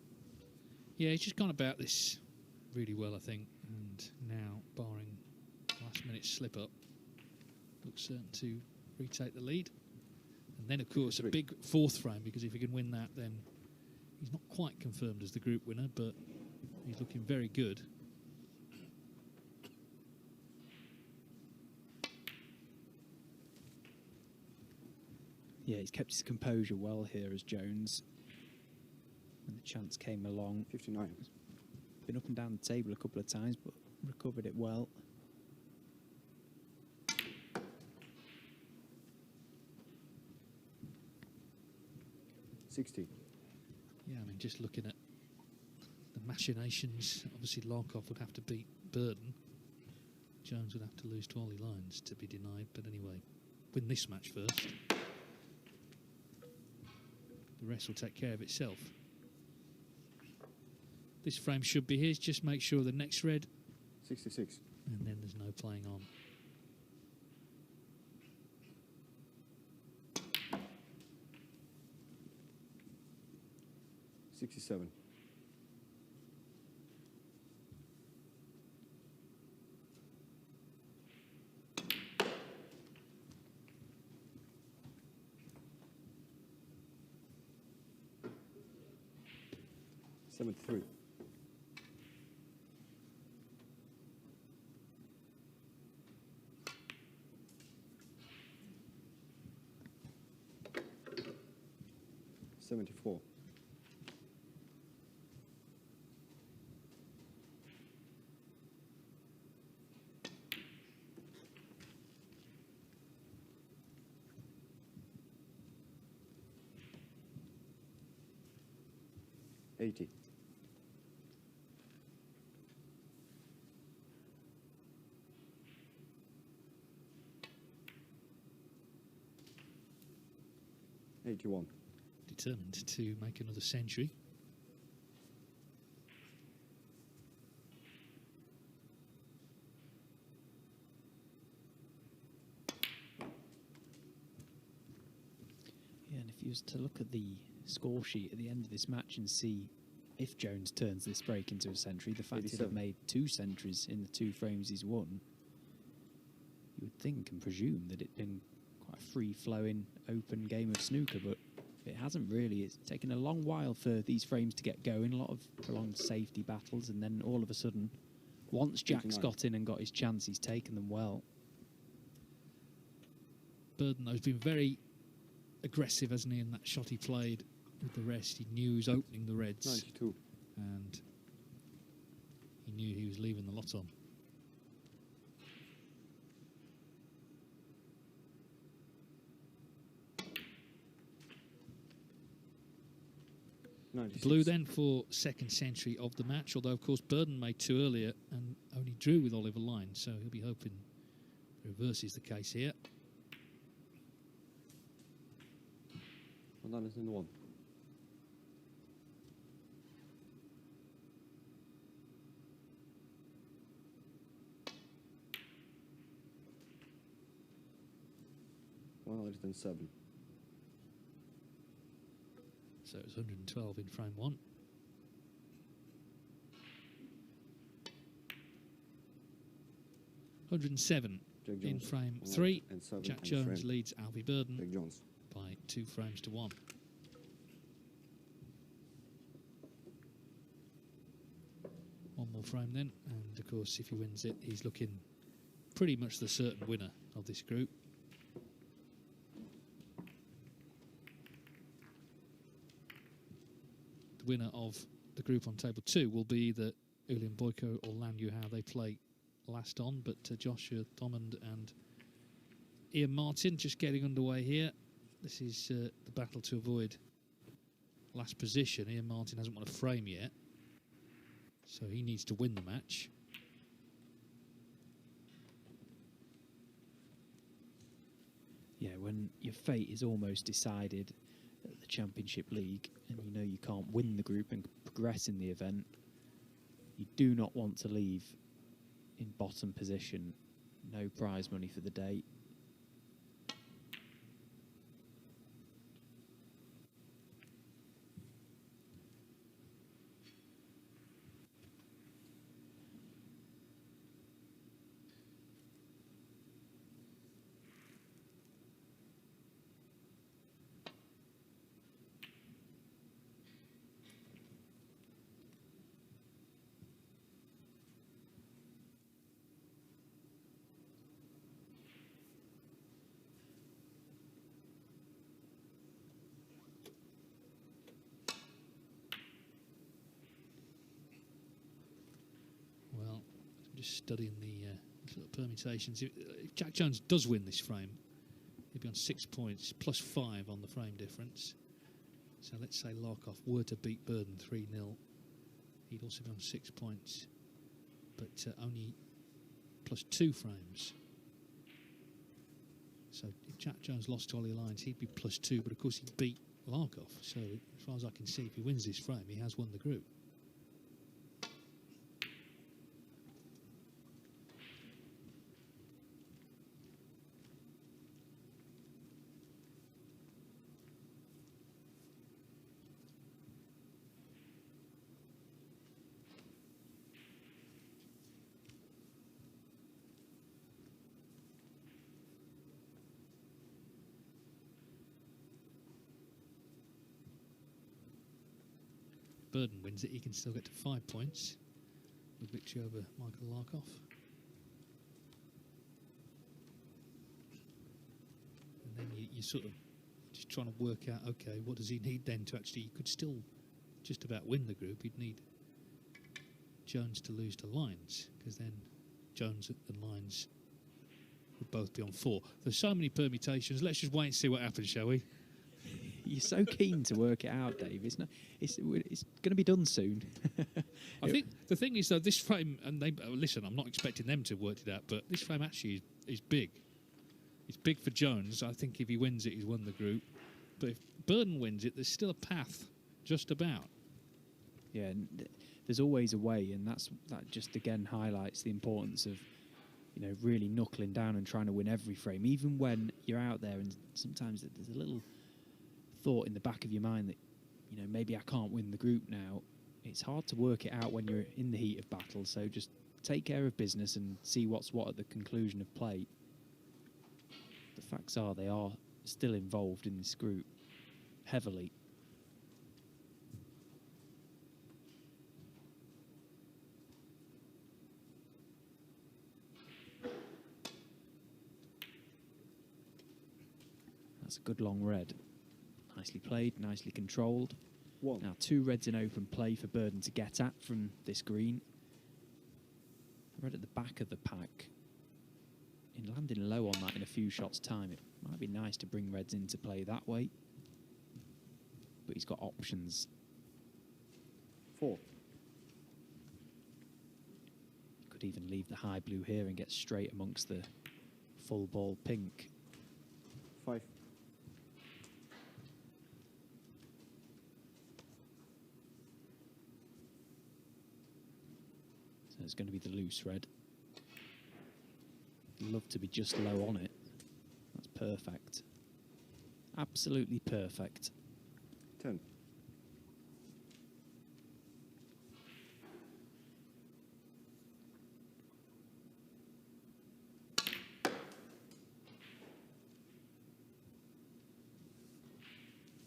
Yeah, he's just gone about this really well, I think. And now, barring last-minute slip-up, looks certain to retake the lead. And then, of course, a 53. big fourth frame, because if he can win that, then he's not quite confirmed as the group winner, but he's looking very good. Yeah, he's kept his composure well here as Jones. When the chance came along, 59. been up and down the table a couple of times, but recovered it well. $60. Yeah, I mean, just looking at the machinations, obviously Larkov would have to beat Burden. Jones would have to lose to Ollie Lyons to be denied, but anyway, win this match first. The rest will take care of itself. This frame should be his, just make sure the next red, 66. and then there's no playing on. $67. $73. $74. $80. $81. Determined to make another century. Yeah, and if you was to look at the score sheet at the end of this match and see if Jones turns this break into a century, the fact he'd have 87. made 2 centuries in the 2 frames he's won, you would think and presume that it'd been quite a free-flowing, open game of snooker, but it hasn't really. It's taken a long while for these frames to get going, a lot of prolonged safety battles, and then all of a sudden, once Jack's 89. got in and got his chance, he's taken them well. Burden, though, has been very aggressive, hasn't he, in that shot he played with the rest. He knew he was opening the reds, 92. and he knew he was leaving the lot on. Blue then for second century of the match, although of course Burden made 2 earlier and only drew with Oliver Lyne, so he'll be hoping the reverse is the case here. Well done, it's in the 1. Well, it's in 7. So it was 112 in frame 1. $107 Jak in Jones, frame 1 3. and 7 Jak and Jones frame. leads Alfie Burden Jak Jones. by 2 frames to 1. One more frame then, and of course if he wins it, he's looking pretty much the certain winner of this group. The winner of the group on table 2 will be the Ulian Boyko or Lan Yu Hao they play last on, but Joshua Thomond and Ian Martin just getting underway here. This is the battle to avoid last position. Ian Martin hasn't won a frame yet, so he needs to win the match. Yeah, when your fate is almost decided at the Championship League and you know you can't win the group and progress in the event, you do not want to leave in bottom position. No prize money for the day. Well, I'm just studying the sort of permutations. If Jak Jones does win this frame, he'll be on 6 points, plus 5 on the frame difference. So let's say Larkoff were to beat Burden 3-0, he'd also be on 6 points, but only plus 2 frames. So if Jak Jones lost to Ollie Lyons, he'd be plus 2, but of course he'd beat Larkoff. So as far as I can see, if he wins this frame, he has won the group. Burden wins it, he can still get to 5 points with victory over Michael Larkoff. And then you sort of just trying to work out, okay, what does he need then to actually, he could still just about win the group. He'd need Jones to lose to Lyons, because then Jones and Lyons would both be on 4. There's so many permutations. Let's just wait and see what happens, shall we? You're so keen to work it out, Dave. It's going to be done soon. I think the thing is, though, this frame, and they listen, I'm not expecting them to work it out, but this frame actually is big. It's big for Jones. I think if he wins it, he's won the group. But if Burden wins it, there's still a path, just about. Yeah, there's always a way, and that just again highlights the importance of, you know, really knuckling down and trying to win every frame, even when you're out there. And sometimes there's a little thought in the back of your mind that, you know, maybe I can't win the group now. it's hard to work it out when you're in the heat of battle. So just take care of business and see what's what at the conclusion of play. The facts are they are still involved in this group heavily. That's a good long red. Nicely played, nicely controlled. One. Now 2 reds in open play for Burden to get at from this green. Red at the back of the pack. In landing low on that in a few shots' time, it might be nice to bring reds into play that way. But he's got options. 4. Could even leave the high blue here and get straight amongst the full ball pink. 5. So it's going to be the loose red. Love to be just low on it. That's perfect. Absolutely perfect. 10.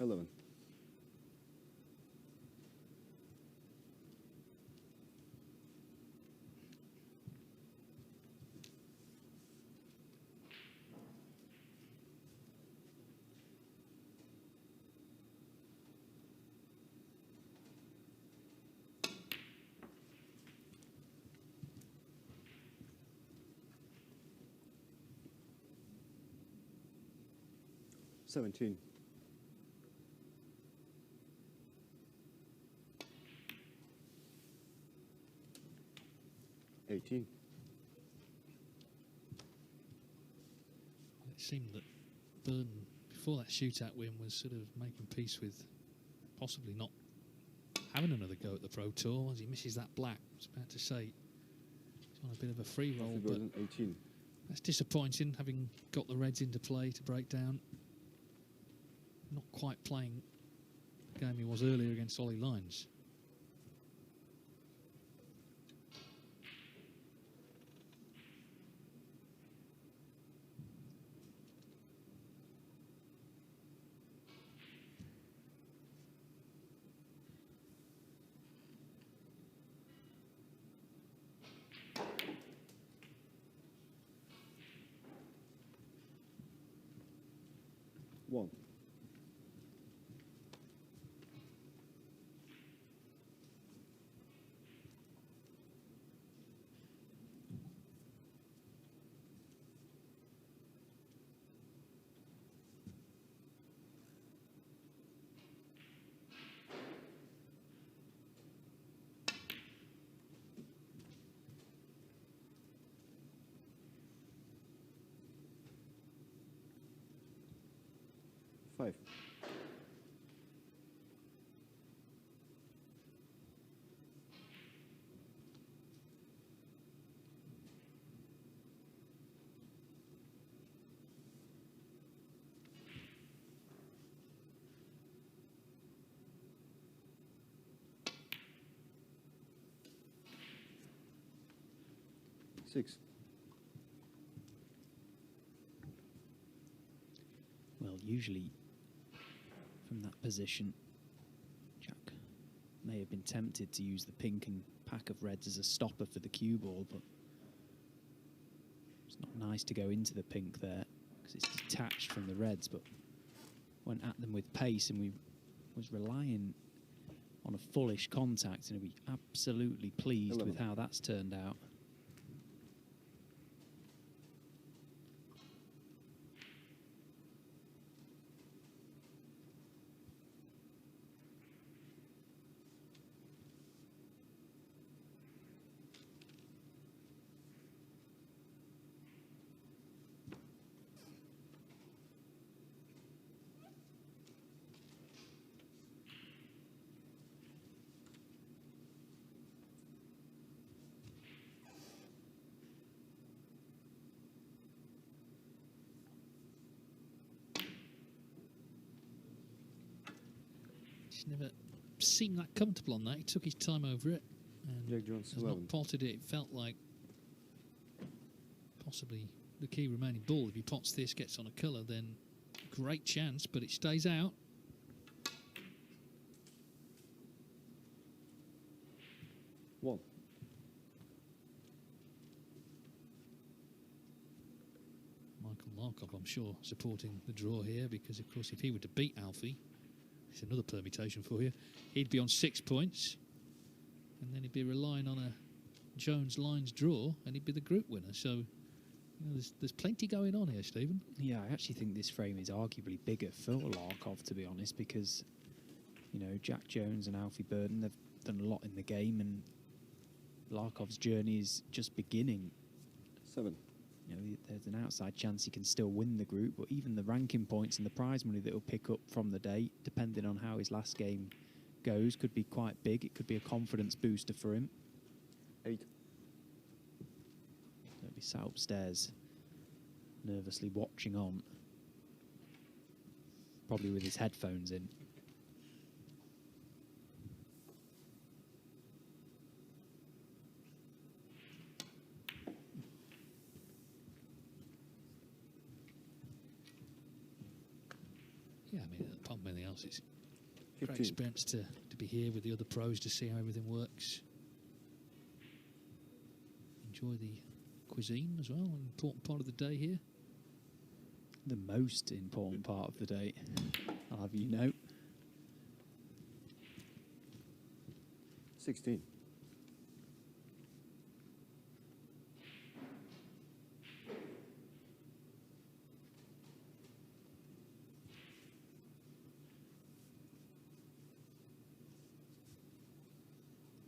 $11. $17. 18. It seemed that Burden, before that shootout win, was sort of making peace with possibly not having another go at the Pro Tour as he misses that black. I was about to say he's on a bit of a free roll, Alfie but Burden, 18. that's disappointing, having got the reds into play to break down. Not quite playing the game he was earlier against Ollie Lines. One. Five. Six. Well, usually from that position, Jak may have been tempted to use the pink and pack of reds as a stopper for the cue ball, but it's not nice to go into the pink there because it's detached from the reds, but went at them with pace, and we was relying on a fullish contact, and he'll be absolutely pleased 11. with how that's turned out. Just never seem that comfortable on that. He took his time over it and Jak Jones, has 11. not potted it. It felt like possibly the key remaining ball. If he pots this, gets on a colour, then great chance, but it stays out. One. Michael Larkoff, I'm sure, supporting the draw here because, of course, if he were to beat Alfie, it's another permutation for you, he'd be on 6 points and then he'd be relying on a Jones lines draw and he'd be the group winner. So, you know, there's plenty going on here, Stephen. Yeah, I actually think this frame is arguably bigger for Larkov, to be honest, because, you know, Jak Jones and Alfie Burden, they've done a lot in the game, and Larkov's journey is just beginning. 7. You know, there's an outside chance he can still win the group, but even the ranking points and the prize money that he'll pick up from the day, depending on how his last game goes, could be quite big. It could be a confidence booster for him. 8. He'll be sat upstairs, nervously watching on, probably with his headphones in. Yeah, I mean, apart from anything else, it's a great 15. experience to be here with the other pros to see how everything works. Enjoy the cuisine as well, an important part of the day here. The most important part of the day, I'll have you know. 16.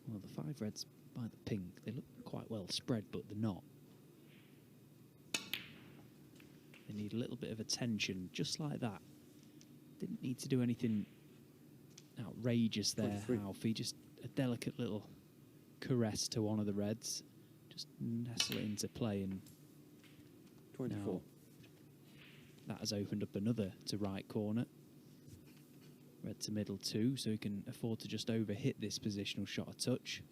Well, the 5 reds by the pink, they look quite well spread, but they're not. They need a little bit of attention, just like that. Didn't need to do anything outrageous there, 23. Alfie. Just a delicate little caress to one of the reds. Just nestle it into play, and 24. now that has opened up another to right corner. Red to middle 2, so he can afford to just overhit this positional shot a touch.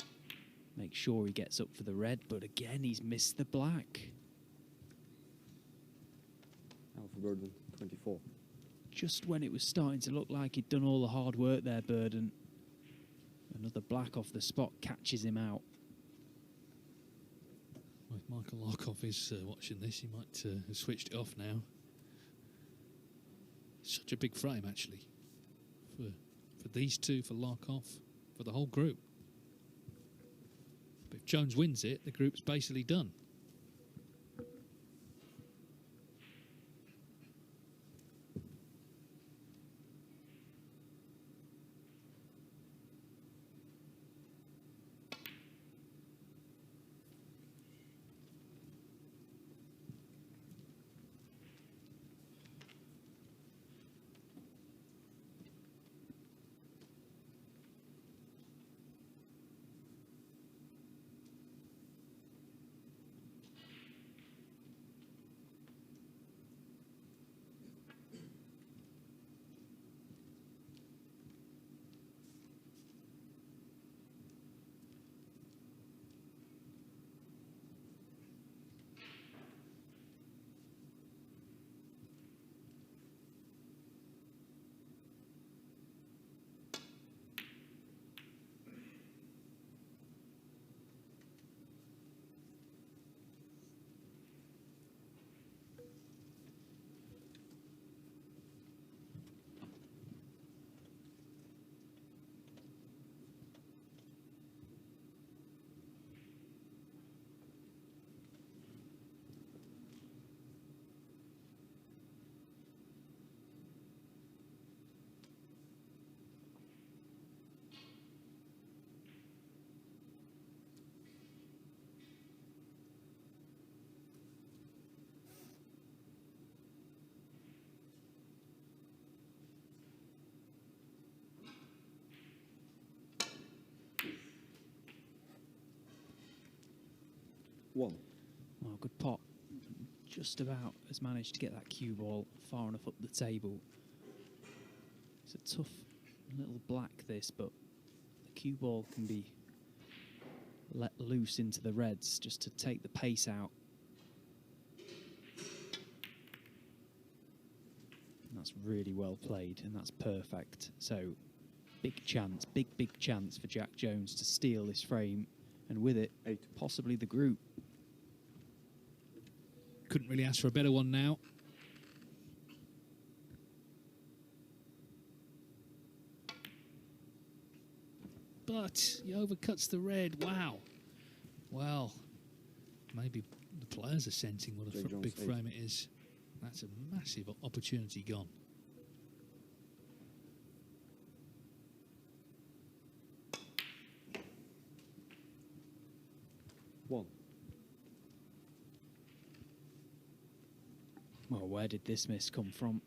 Make sure he gets up for the red, but again, he's missed the black. Alfie Burden, 24. Just when it was starting to look like he'd done all the hard work there, Burden. Another black off the spot catches him out. Well, if Michael Larkoff is watching this, he might have switched it off now. Such a big frame, actually, for these two, for Larkoff, for the whole group. But if Jones wins it, the group's basically done. One. Oh, good pot. Just about has managed to get that cue ball far enough up the table. It's a tough little black, this, but cue ball can be let loose into the reds just to take the pace out. And that's really well played, and that's perfect. So big chance, big chance for Jak Jones to steal this frame, and with it, 8. possibly the group. Couldn't really ask for a better one now. But he overcuts the red. Wow. Well, maybe the players are sensing what a Jak Jones, big 8. frame it is. That's a massive opportunity gone. One. Well, where did this miss come from?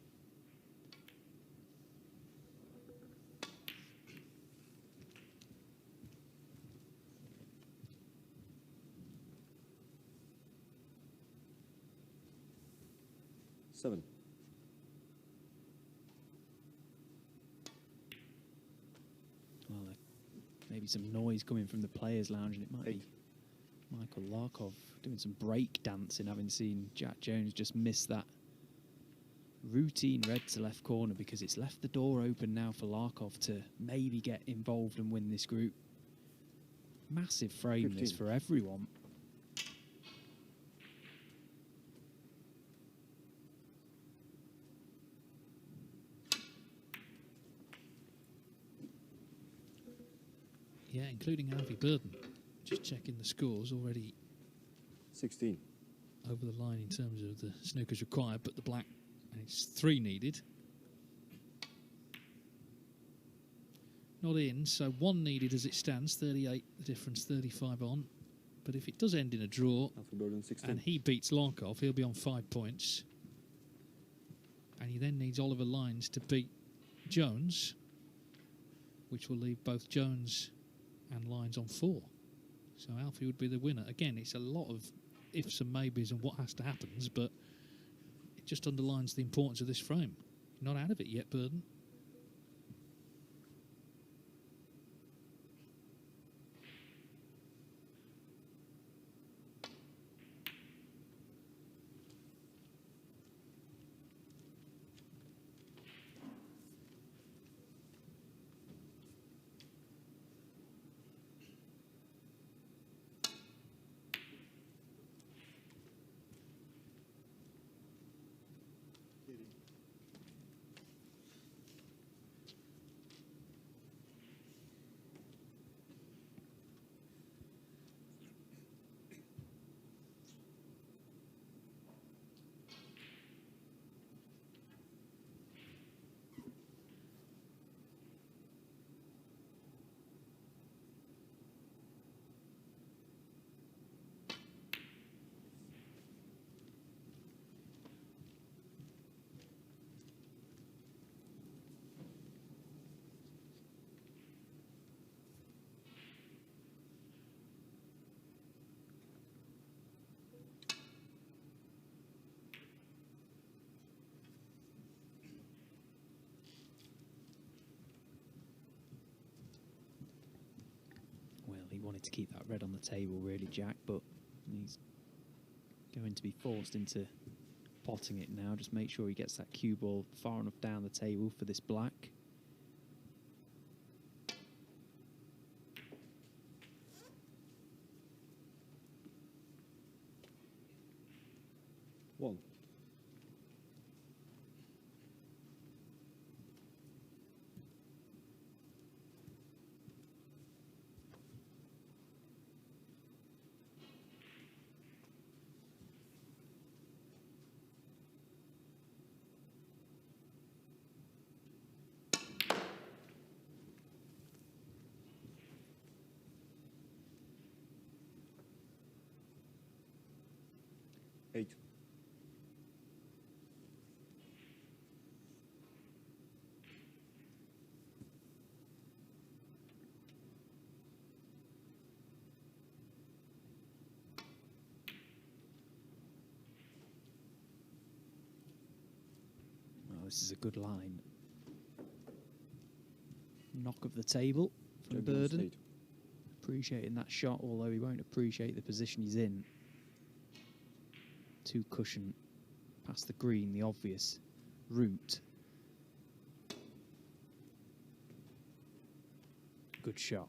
Seven. Well, maybe some noise coming from the players' lounge, and it might be Michael Larkov doing some break dancing, having seen Jak Jones just miss that routine red to left corner, because it's left the door open now for Larkov to maybe get involved and win this group. Massive frame 15. this for everyone. Yeah, including Alfie Burden. Just checking the scores, already 16. over the line in terms of the snookers required, but the black, and it's 3 needed. Not in, so 1 needed as it stands, 38 the difference, 35 on. But if it does end in a draw, Alfie Burden, 16. and he beats Larkov, he'll be on 5 points. And he then needs Oliver Lines to beat Jones, which will leave both Jones and Lines on 4. So Alfie would be the winner. Again, it's a lot of ifs and maybes and what has to happen, but it just underlines the importance of this frame. You're not out of it yet, Burden. He wanted to keep that red on the table, really, Jak, but he's going to be forced into potting it now. Just make sure he gets that cue ball far enough down the table for this black. One. Eight. Well, this is a good line. Knock of the table from Jak Jones, Burden. 8. Appreciating that shot, although he won't appreciate the position he's in. Two cushion past the green, the obvious route. Good shot.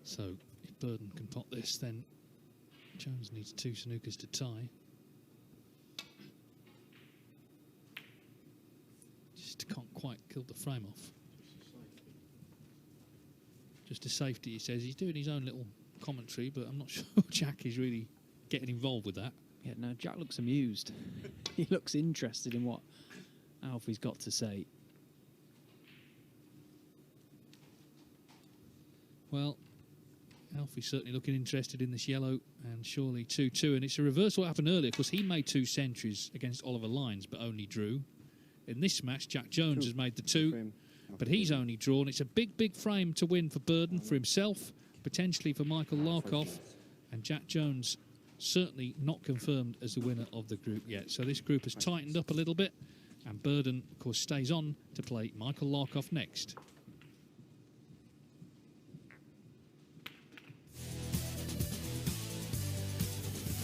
So if Burden can pot this, then Jones needs 2 snookers to tie. Just can't quite kill the frame off. Just a safety, he says. He's doing his own little commentary, but I'm not sure Jak is really getting involved with that. Yeah, no, Jak looks amused. He looks interested in what Alfie's got to say. Well, Alfie's certainly looking interested in this yellow, and surely 2-2. And it's a reverse of what happened earlier, because he made 2 centuries against Oliver Lyons, but only drew. In this match, Jak Jones has made the 2, Frame. but he's only drawn. It's a big, big frame to win for Burden, for himself, potentially for Michael Larkoff, and Jak Jones certainly not confirmed as the winner of the group yet. So this group has tightened up a little bit, and Burden, of course, stays on to play Michael Larkoff next.